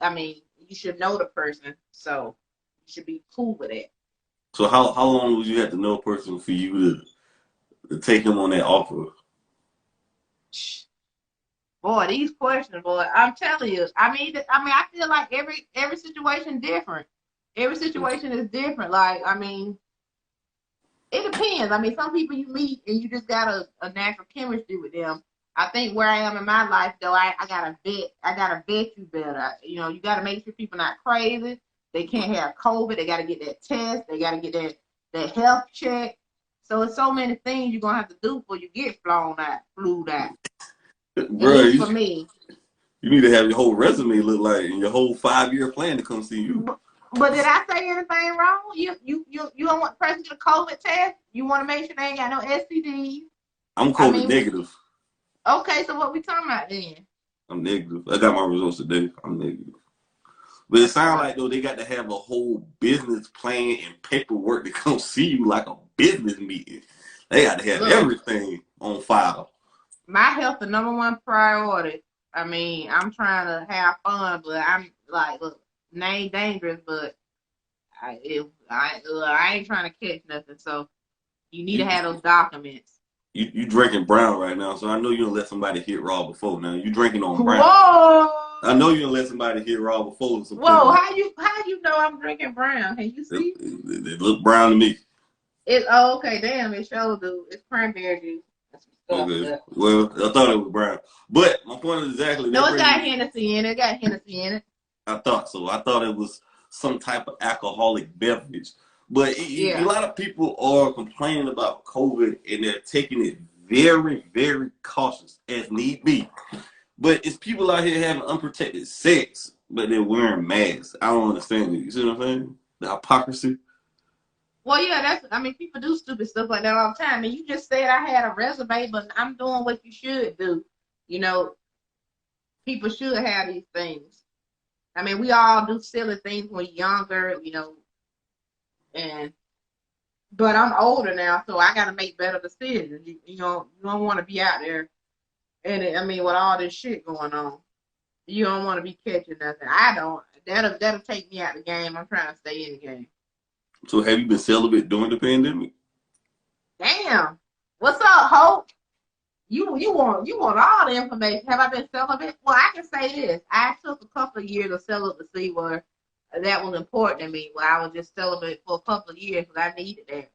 A: you should know the person, so you should be cool with it.
B: So how long would you have to know a person for you to take him on that offer?
A: Boy, these questions, boy, I'm telling you. I feel like every situation different. Every situation is different. Like, it depends. Some people you meet and you just got a natural chemistry with them. I think where I am in my life, though, I gotta vet you better. You gotta make sure people not crazy. They can't have COVID. They gotta get that test. They gotta get that health check. So it's so many things you're gonna have to do before you get flued out.
B: Bro,
A: For me.
B: You need to have your whole resume look like and your whole 5-year plan to come see you.
A: But did I say anything wrong? You don't want the person to get a COVID test? You want to make sure they ain't got no STDs?
B: I'm COVID negative.
A: Okay, so what we talking about then?
B: I'm negative. I got my results today. I'm negative. But it sounds like though they got to have a whole business plan and paperwork to come see you like a business meeting. They got to have
A: Look,
B: everything on file.
A: my health the number one priority. I mean, I'm trying to have fun, but I'm like, look, name dangerous, but I ain't trying to catch nothing. So you need to
B: You,
A: have those documents.
B: you drinking brown right now, so I know you don't let somebody hit raw before. Now you drinking on brown.
A: Whoa!
B: I know you don't let somebody hit raw before.
A: Whoa! How you know I'm drinking brown? Can you see?
B: It look brown to me.
A: Okay. Damn, it sure do. It's cranberry juice. That's some
B: Okay.
A: stuff.
B: Well, I thought it was brown, but my point is exactly.
A: No, it's got Hennessy in it. It got Hennessy in it.
B: I thought so. I thought it was some type of alcoholic beverage. But a lot of people are complaining about COVID and they're taking it very, very cautious as need be. But it's people out here having unprotected sex, but they're wearing masks. I don't understand it. You see what I'm saying? The hypocrisy.
A: Well, yeah, people do stupid stuff like that all the time. And you just said I had a resume, but I'm doing what you should do. You know, people should have these things. I mean, we all do silly things when you're younger, but I'm older now, so I got to make better decisions. You don't want to be out there, and with all this shit going on, you don't want to be catching nothing. I don't. That'll take me out of the game. I'm trying to stay in the game.
B: So have you been celibate during the pandemic?
A: Damn. What's up, Hope? You want all the information. Have I been celibate? Well, I can say this. I took a couple of years of celibacy where that was important to me. Where I was just celibate for a couple of years because I needed that.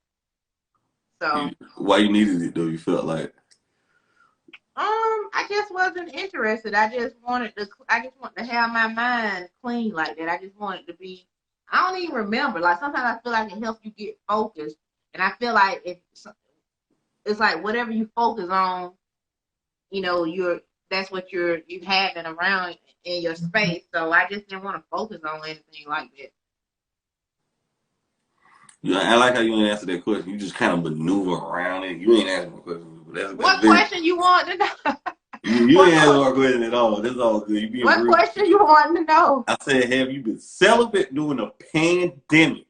A: So
B: why you needed it though? You felt like
A: I just wasn't interested. I just wanted to have my mind clean like that. I just wanted to be. I don't even remember. Like sometimes I feel like it helps you get focused, and I feel like it's like whatever you focus on, that's what you having around in your space. So I just didn't want to focus on anything like that.
B: Yeah, I like how you didn't answer that question. You just kind of maneuver around it. You ain't asking a question.
A: What question you want to know?
B: You ain't answering our question at all. That's all good. You being
A: what
B: rude.
A: Question you want to know?
B: I said, have you been celibate during a pandemic?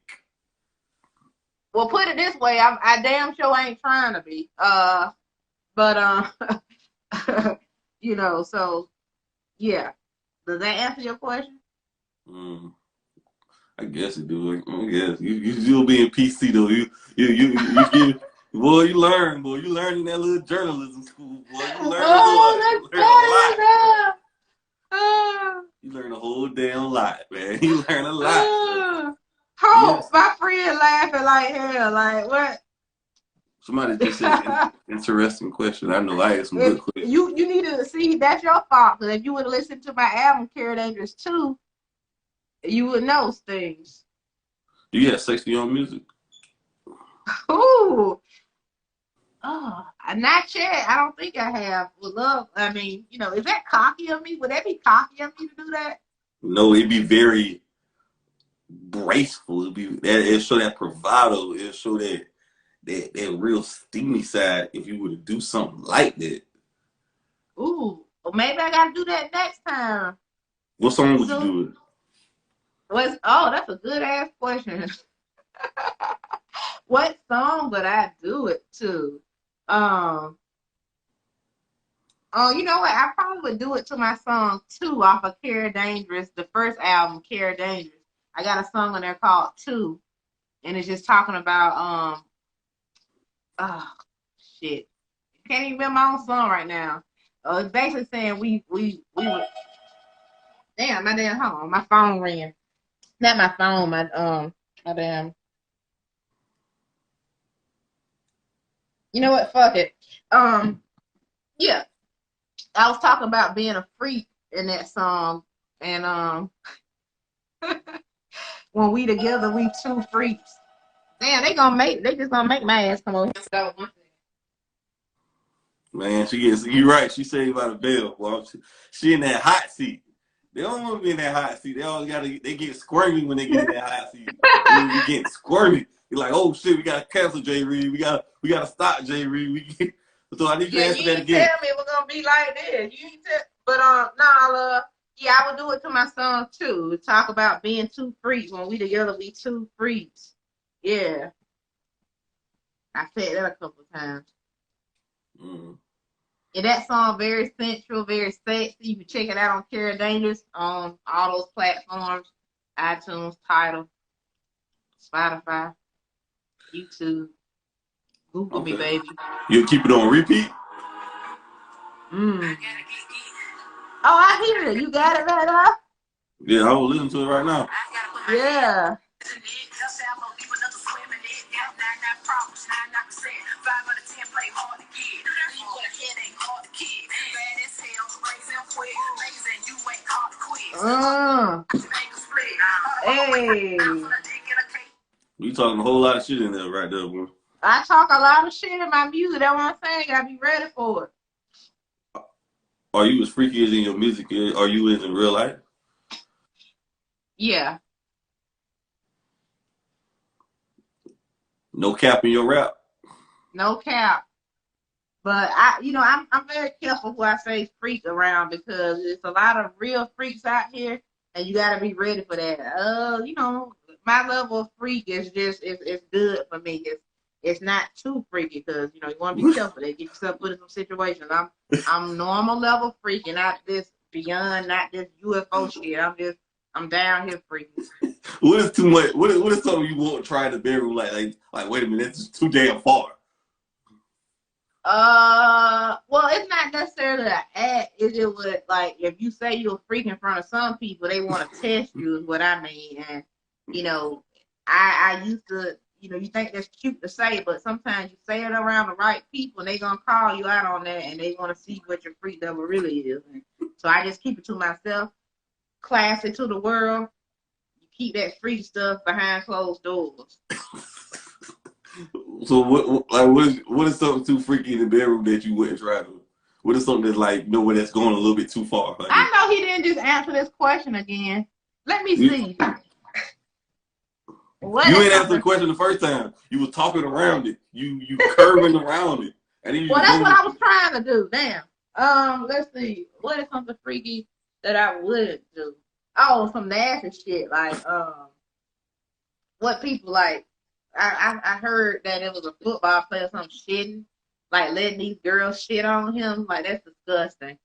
A: Well, put it this way, I damn sure ain't trying to be. So yeah. Does that answer your question?
B: I guess it do. I guess you still being PC though. You give. Boy, you learn in that little journalism school, boy. You learn a lot. You learn a whole damn lot, man. You learn a lot.
A: Hope, my friend laughing like hell. Like what?
B: Somebody just said interesting question. I know I asked some good questions.
A: You need to see that's your fault. Because if you would listen to my album Kera Dangerous 2, you would know things.
B: Do you have sex to your own music?
A: Ooh. Oh, not yet. I don't think I have. With love, is that cocky of me? Would that be cocky of me to do that?
B: No, it'd be very graceful. It'll show that bravado. It'll show that real steamy side if you were to do something like that.
A: Ooh, well, maybe I gotta do that next time.
B: What song would you do it?
A: That's a good ass question. What song would I do it to? You know what? I probably would do it to my song 2 off of Kera Dangerous, the first album, Kera Dangerous. I got a song on there called 2, and it's just talking about shit. Can't even remember my own song right now. It's basically saying we were. Damn, hold on, my phone ringing. Not my phone, my damn. You know what? Fuck it. Yeah. I was talking about being a freak in that song, and when we together, we two freaks. Damn, they just gonna make my ass come over here.
B: Man, you right. She saved by the bell. Well, she in that hot seat. They don't want to be in that hot seat. They get squirmy when they get in that hot seat. You get squirmy. You're like, oh shit, we gotta cancel jreed. We gotta stop jreed. So I need you to answer that again.
A: Tell me we're gonna be like this. You ain't tell, but nah, love. Yeah, I would do it to my son too. Talk about being two freaks. When we together, we two freaks. Yeah, I said that a couple of times.
B: Mm.
A: And that song very sensual, very sexy. You can check it out on Kara Dangerous on all those platforms: iTunes, Tidal, Spotify, YouTube. Google me,
B: Okay.
A: baby.
B: You'll keep it on repeat?
A: Mm. Oh, I hear it. You got it right up.
B: Yeah, I will listen to it right now.
A: Yeah. Hey.
B: You talking a whole lot of shit in there right there, boy.
A: I talk a lot of shit in my music. That's what I'm saying. Gotta be ready for it.
B: Are you as freaky as in your music? Are you as in real life?
A: Yeah.
B: No cap in your rap?
A: No cap. But I'm very careful who I say freak around because it's a lot of real freaks out here, and you got to be ready for that. My level of freak is just it's good for me. It's not too freaky because you want to be careful. They get yourself put in some situations. I'm normal level freak and not this beyond, not this UFO shit. I'm down here freaking.
B: What is too much? What is something you won't try in the bedroom? Like wait a minute, that's just too damn far.
A: Well, it's not necessarily an act. It's just what, like, if you say you're a freak in front of some people, they want to test you, is what I mean. And, you know, I used to, you think that's cute to say, but sometimes you say it around the right people and they going to call you out on that and they want to see what your freak level really is. And so I just keep it to myself, classy to the world. You keep that freak stuff behind closed doors.
B: So what is something too freaky in the bedroom that you wouldn't try to? What is something that's like where that's going a little bit too far? Like
A: I know he didn't just answer this question again. Let me
B: you,
A: see. What
B: you
A: is
B: ain't answered the
A: something?
B: question the first time. You was talking around it. You curving around it. And then you
A: Well,
B: just
A: that's
B: go
A: what
B: to
A: I was trying to do. Damn. Let's see. What is something freaky that I would do? Oh, some nasty shit. Like, what people like. I heard that it was a football player, something shitting, like letting these girls shit on him. Like, that's disgusting.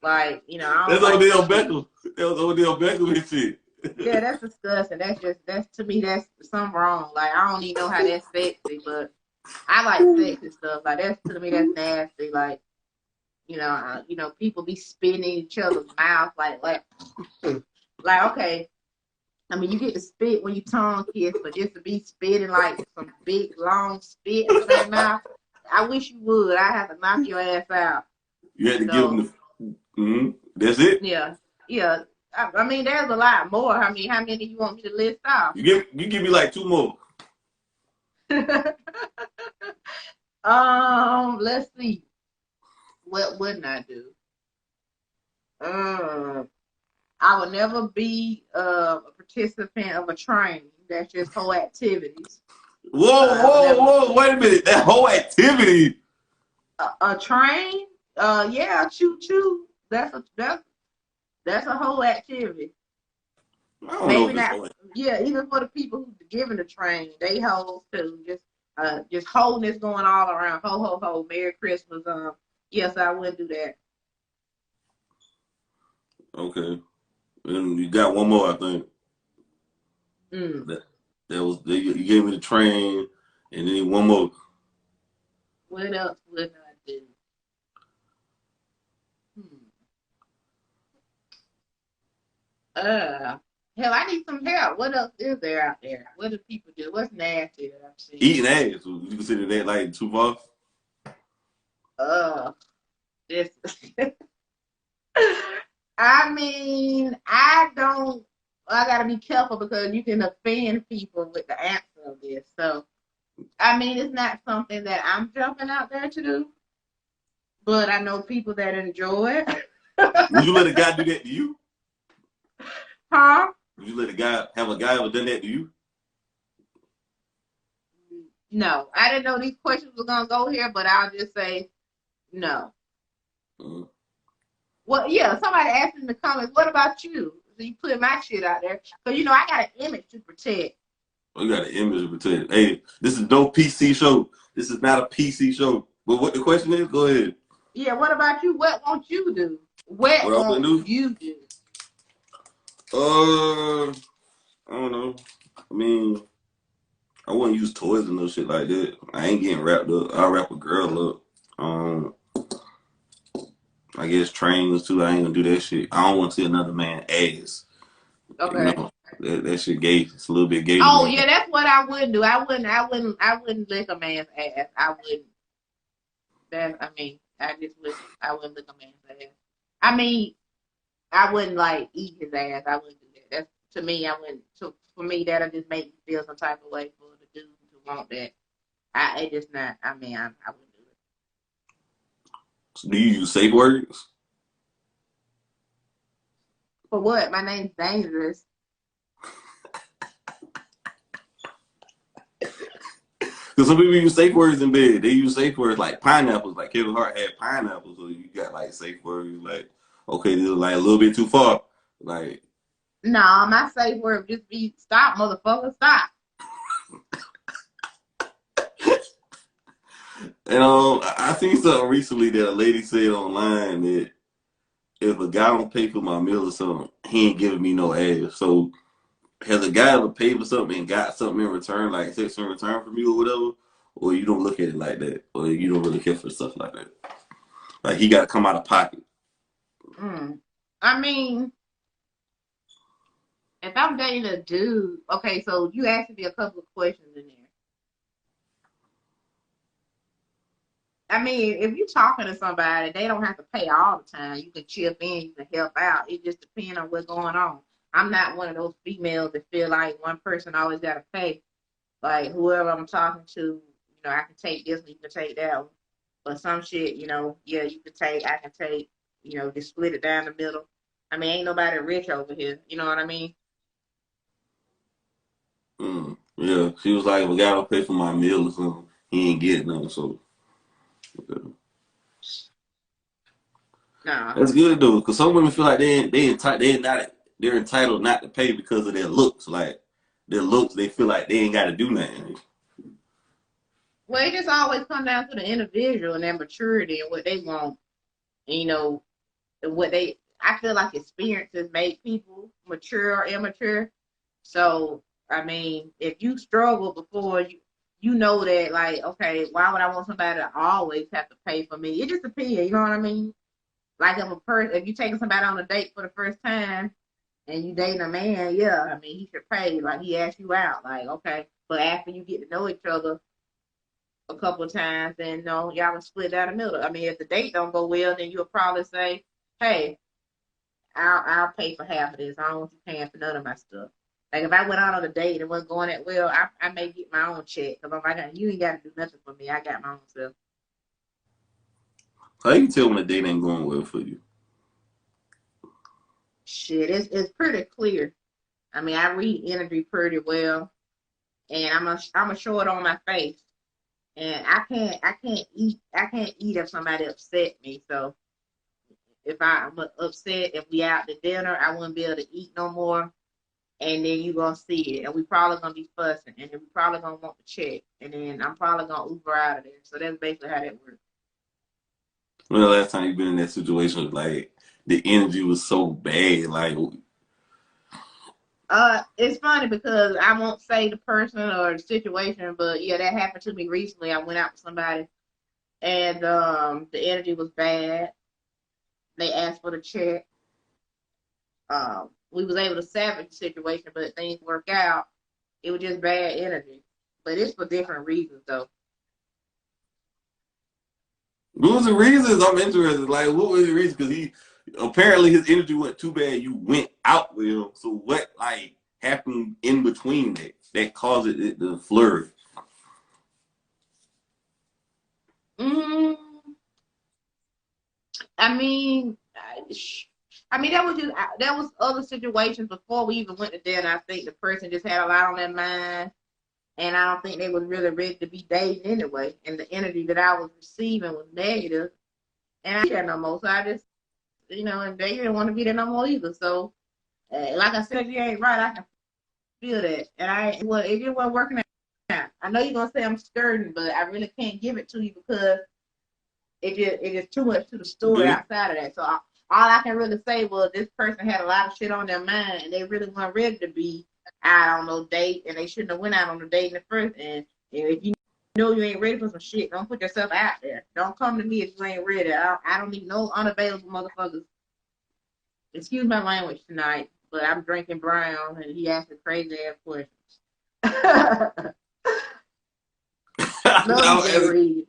A: Like, I don't
B: that's
A: like that
B: Odell
A: shit.
B: Beckham. That was Odell Beckham and shit.
A: Yeah, that's disgusting. That's to me, that's something wrong. Like, I don't even know how that's sexy, but I like sexy stuff. Like, that's to me, that's nasty. Like, people be spitting in each other's mouth, like okay. I mean, you get to spit when you tongue kiss, but just to be spitting like some big long spit in somebody's mouth, I wish you would. I have to knock your ass out.
B: You had to give
A: So
B: him that's it.
A: yeah, yeah. I mean, there's a lot more. I mean, how many you want me to list off?
B: You give me like two more.
A: Let's see. What wouldn't I do? I would never be a participant of a training. That's just whole activities.
B: Whoa,
A: I would
B: whoa,
A: never
B: whoa! Wait a minute. That whole activity.
A: a train. Yeah, choo choo. That's a whole activity.
B: I don't know
A: Maybe
B: if it's
A: not.
B: whole.
A: Yeah, even for the people who giving the train, they hoes too. Just holding this going all around. Ho ho ho. Merry Christmas. Yes, I would do that.
B: Okay, and you got one more, I think.
A: Mm.
B: That that was you gave me the train, and then one more.
A: What else would I do? Hmm. Uh, Hell, I need some help. What else is there out there? What do people do? What's nasty that I've seen?
B: Eating ass. Would you consider that like too far?
A: Uh, this. I mean, I don't. I gotta be careful because you can offend people with the answer of this. So, I mean, it's not something that I'm jumping out there to do, but I know people that enjoy it.
B: Would you let a guy do that to you?
A: Huh?
B: Would you let a guy ever done that to you?
A: No, I didn't know these questions were gonna go here, but I'll just say no.
B: Uh,
A: Well, yeah, somebody asked in the comments, what about you? So you put my shit out there. Because, I got an image to protect.
B: Oh, you got an image to protect. Hey, this is no PC show. This is not a PC show. But what the question is, go ahead.
A: Yeah, what about you? What won't you do? What
B: What I want
A: won't
B: to do?
A: you do?
B: I don't know. I mean, I wouldn't use toys and no shit like that. I ain't getting wrapped up. I'll wrap a girl up. I guess trainers too. I ain't gonna do that shit. I don't want to see another man ass. You
A: Okay.
B: know, that shit gay. It's a little bit gay to
A: Oh
B: me.
A: yeah, that's what I wouldn't do. I wouldn't lick a man's ass. I wouldn't. I just wouldn't. I wouldn't lick a man's ass. I mean, I wouldn't like eat his ass. I wouldn't do that. That's to me. I wouldn't. So for me, that'll just make me feel some type of way for the dude to want that. It just not. I mean, I wouldn't do it.
B: So do you use safe words?
A: For what? My name's dangerous.
B: Because some people use safe words in bed. They use safe words like pineapples. Like Kevin Hart had pineapples, so you got like safe words like, okay, this is like a little bit too far. Like,
A: No, my safe word would just be stop, motherfucker, stop.
B: and I seen something recently that a lady said online that if a guy don't pay for my meal or something, he ain't giving me no ass. So has a guy ever paid for something and got something in return, like sex in return from you or whatever? Or you don't look at it like that? Or you don't really care for stuff like that? Like he got to come out of pocket.
A: I mean, if I'm dating a dude, okay, so you asked me a couple of questions in there. I mean, if you're talking to somebody, they don't have to pay all the time. You can chip in, you can help out. It just depends on what's going on. I'm not one of those females that feel like one person always got to pay. Like whoever I'm talking to, I can take this one, you can take that one. But some shit, yeah, you can take, I can take, just split it down the middle. I mean, ain't nobody rich over here. You know what I mean?
B: Yeah, she was like, if a guy don't pay for my meal or something, he ain't getting nothing. So okay.
A: Nah.
B: That's good though, because some women feel like they're entitled not to pay because of their looks. Like their looks, they feel like they ain't got to do nothing.
A: Well, it just always come down to the individual and their maturity and what they want. And, and what they. I feel like experiences make people mature or immature. So, I mean, if you struggle before you know that, like, okay, why would I want somebody to always have to pay for me? It just depends. You know what I mean? Like if you taking somebody on a date for the first time and you dating a man, yeah, I mean he should pay. Like he asked you out, like okay. But after you get to know each other a couple of times, then no, y'all can split down the middle. I mean, if the date don't go well, then you'll probably say, hey, I'll pay for half of this. I don't want you paying for none of my stuff. Like if I went out on a date and it wasn't going that well, I may get my own check because I'm like, you ain't got to do nothing for me. I got my own self.
B: How you tell when a date ain't going well for you?
A: Shit, it's pretty clear. I mean, I read energy pretty well, and I'm a show it on my face. And I can't eat if somebody upset me. So if I'm upset, if we out to dinner, I wouldn't be able to eat no more. And then you gonna see it, and we probably gonna be fussing, and then we probably gonna want to check, and then I'm probably gonna Uber out of there. So that's basically how that works.
B: When the last time you been in that situation, like the energy was so bad, like
A: It's funny because I won't say the person or the situation, but yeah, that happened to me recently. I went out with somebody, and the energy was bad. They asked for the check. We was able to salvage the situation, but things work out. It was just bad energy, but it's for different reasons though.
B: what was the reasons? I'm interested. Like, what was the reason? Because he apparently his energy went too bad. You went out with him. So what like happened in between that caused it to flourish?
A: Mm, I mean, that was other situations before we even went to dinner. I think the person just had a lot on their mind, and I don't think they was really ready to be dating anyway. And the energy that I was receiving was negative, and I didn't no more. So I just you know, and they didn't want to be there no more either. So, like I said, if you ain't right, I can feel that. And well, it just wasn't working out. I know you're gonna say I'm skirting, but I really can't give it to you because it is too much to the story
B: Good.
A: outside of that. So all I can really say was this person had a lot of shit on their mind, and they really weren't ready to be out on no date, and they shouldn't have went out on the date in the first. And if you know you ain't ready for some shit, don't put yourself out there. Don't come to me if you ain't ready. I don't need no unavailable motherfuckers. Excuse my language tonight, but I'm drinking brown, and he asked the crazy ass questions. Love you, jreed.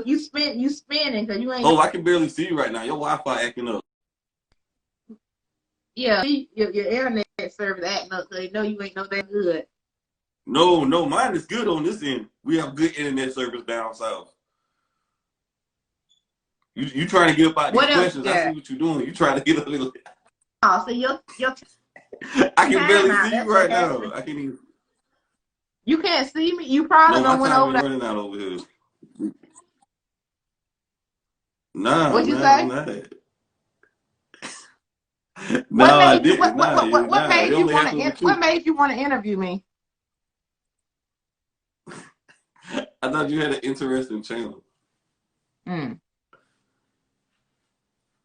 A: You spinning because you ain't.
B: Oh, I can barely see you right now. Your Wi-Fi acting up.
A: Yeah, your internet service acting up because they know you ain't no that good.
B: No, mine is good on this end. We have good internet service down south. You trying to get up out these questions? I see what you're doing. You trying to get a little.
A: Oh, so your
B: I can barely see you right now. I can't even.
A: You can't see me. You probably
B: No, my
A: went
B: time
A: over
B: is
A: there.
B: running out over here. Nah,
A: What you say?
B: I'm not. No, I didn't.
A: What made
B: It
A: you
B: only
A: want
B: happened
A: to?
B: with
A: What
B: you.
A: made you want to interview me?
B: I thought you had an interesting channel.
A: Mm.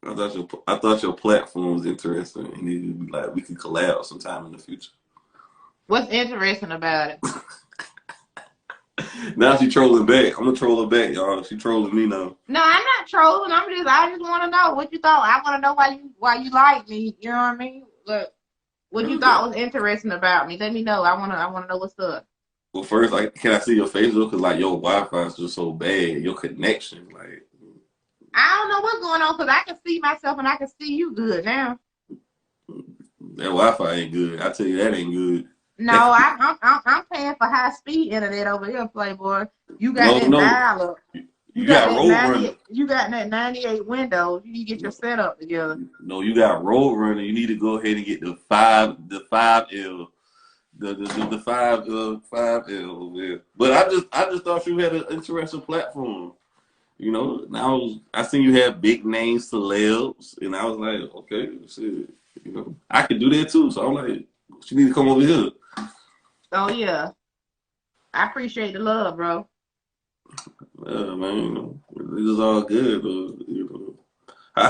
B: I thought your platform was interesting, and it would be like we could collab sometime in the future.
A: What's interesting about it?
B: Now she trolling back. I'm gonna troll her back, y'all. She trolling me now.
A: No, I'm not trolling. I just want to know what you thought. I want to know why you like me. You know what I mean? Look, what you thought was interesting about me. Let me know. I wanna know what's up.
B: Well, first, like, can I see your face though? Cause like your Wi-Fi is just so bad. Your connection, like,
A: I don't know what's going on because I can see myself and I can see you good now.
B: that Wi-Fi ain't good. I tell you, that ain't good.
A: No, I'm paying for high speed internet over here, Playboy. You got
B: No,
A: that
B: no.
A: dial up. You
B: You
A: got
B: got
A: that
B: Roadrunner.
A: 98. You got that 98 Windows. You need to get your setup together.
B: No, you got Roadrunner. You need to go ahead and get the 5L, the 5L. Yeah. But I just thought you had an interesting platform. You know, now I seen you have big name celebs, and I was like, okay, shit, you know, I could do that too. So I'm like, she need to come over here.
A: Oh yeah, I appreciate the love, bro.
B: Man, you know, it is all good. You know,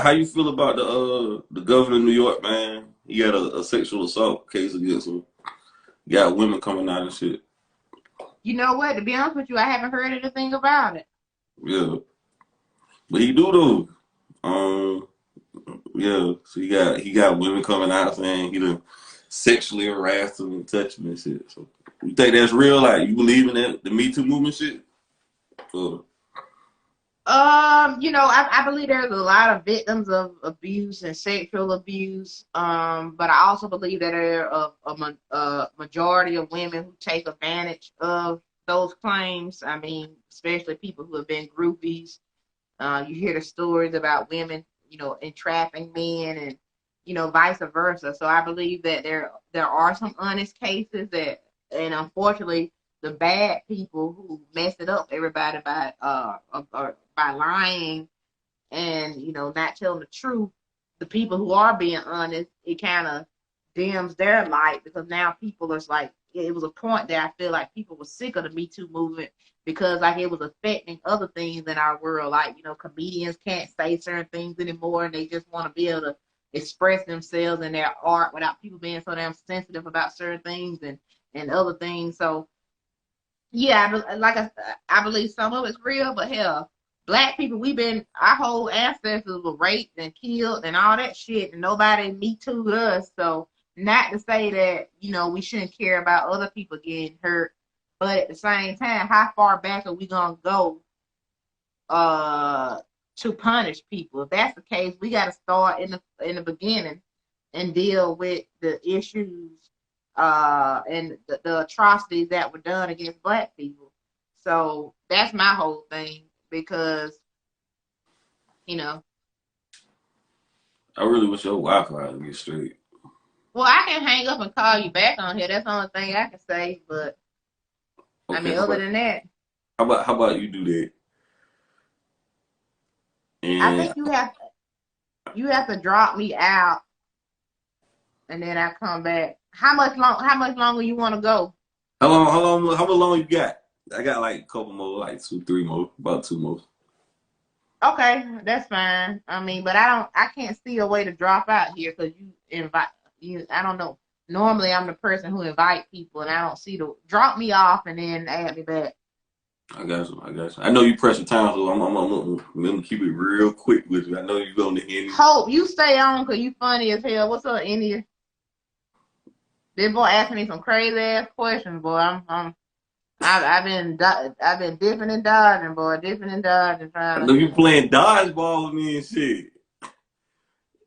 B: how you feel about the governor of New York, man? He had a sexual assault case against him. Got women coming out and shit.
A: You know what? To be honest with you, I haven't heard anything about it.
B: Yeah, but he do though. Yeah, so he got women coming out saying he done sexually harassed them and touched them and shit. So you think that's real? Like you believe in that the Me Too movement shit? Or,
A: You know, I believe there's a lot of victims of abuse and sexual abuse. But I also believe that there are a majority of women who take advantage of those claims. I mean, especially people who have been groupies. You hear the stories about women, you know, entrapping men and, you know, vice versa. So I believe that there are some honest cases and unfortunately, the bad people who mess it up everybody by lying and, you know, not telling the truth, the people who are being honest, it kind of dims their light because now people are like, it was a point that I feel like people were sick of the Me Too movement because like it was affecting other things in our world. Like, you know, comedians can't say certain things anymore and they just want to be able to express themselves in their art without people being so damn sensitive about certain things and other things. So yeah, I believe some of it's real, but hell, black people, our whole ancestors were raped and killed and all that shit, and nobody Me Too'd us. So, not to say that, you know, we shouldn't care about other people getting hurt, but at the same time, how far back are we gonna go to punish people? If that's the case, we got to start in the beginning and deal with the issues and the atrocities that were done against black people. So that's my whole thing because, you know.
B: I really wish your Wi-Fi would get straight.
A: Well, I can hang up and call you back on here. That's the only thing I can say. But I
B: Okay,
A: mean, other than that,
B: how about you do that?
A: I
B: Man,
A: think you have to drop me out and then I come back. How much longer you want to go?
B: how long you got? I got like a couple more, like 2, 3 more, about 2 more.
A: Okay, that's fine. I mean, but I can't see a way to drop out here because you invite you. I don't know. Normally, I'm the person who invite people, and I don't see the drop me off and then add me back.
B: I got you. I got you. I know you pressure time, so I'm gonna keep it real quick with you. I know you going to Henny.
A: Hope you stay on because you funny as hell. What's up, India? This boy asking me some crazy ass questions, boy. I've been dipping and dodging, boy, dipping and dodging,
B: I
A: trying
B: know
A: to.
B: you playing dodgeball with me and shit.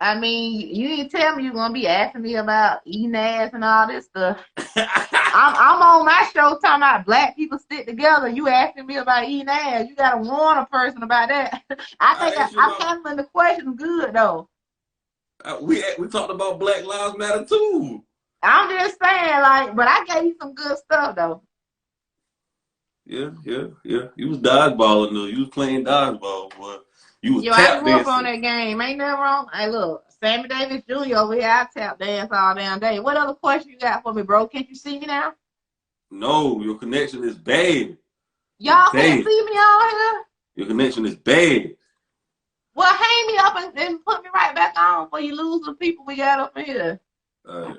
A: I mean, you didn't tell me you're gonna be asking me about eating ass and all this stuff. I'm on my show talking about black people stick together. You asking me about eating ass. You gotta warn a person about that. I think
B: I asked you
A: I'm
B: about
A: handling the question good though.
B: we talked about Black Lives Matter too.
A: I'm just saying, like, but I gave you some good stuff though.
B: Yeah. You was dodgeballing though. You was playing dodgeball, boy. You was
A: Yo, I
B: tap
A: grew up on
B: dancing.
A: that game. Ain't nothing wrong. Hey, look, Sammy Davis Jr. over here, I tap dance all damn day. What other question you got for me, bro? Can't you see me now?
B: No, your connection is bad. It's
A: Y'all can't
B: bad.
A: see me on here?
B: Your connection is bad.
A: Well, hang me up and put me right back on before you lose the people we got up here.
B: Uh,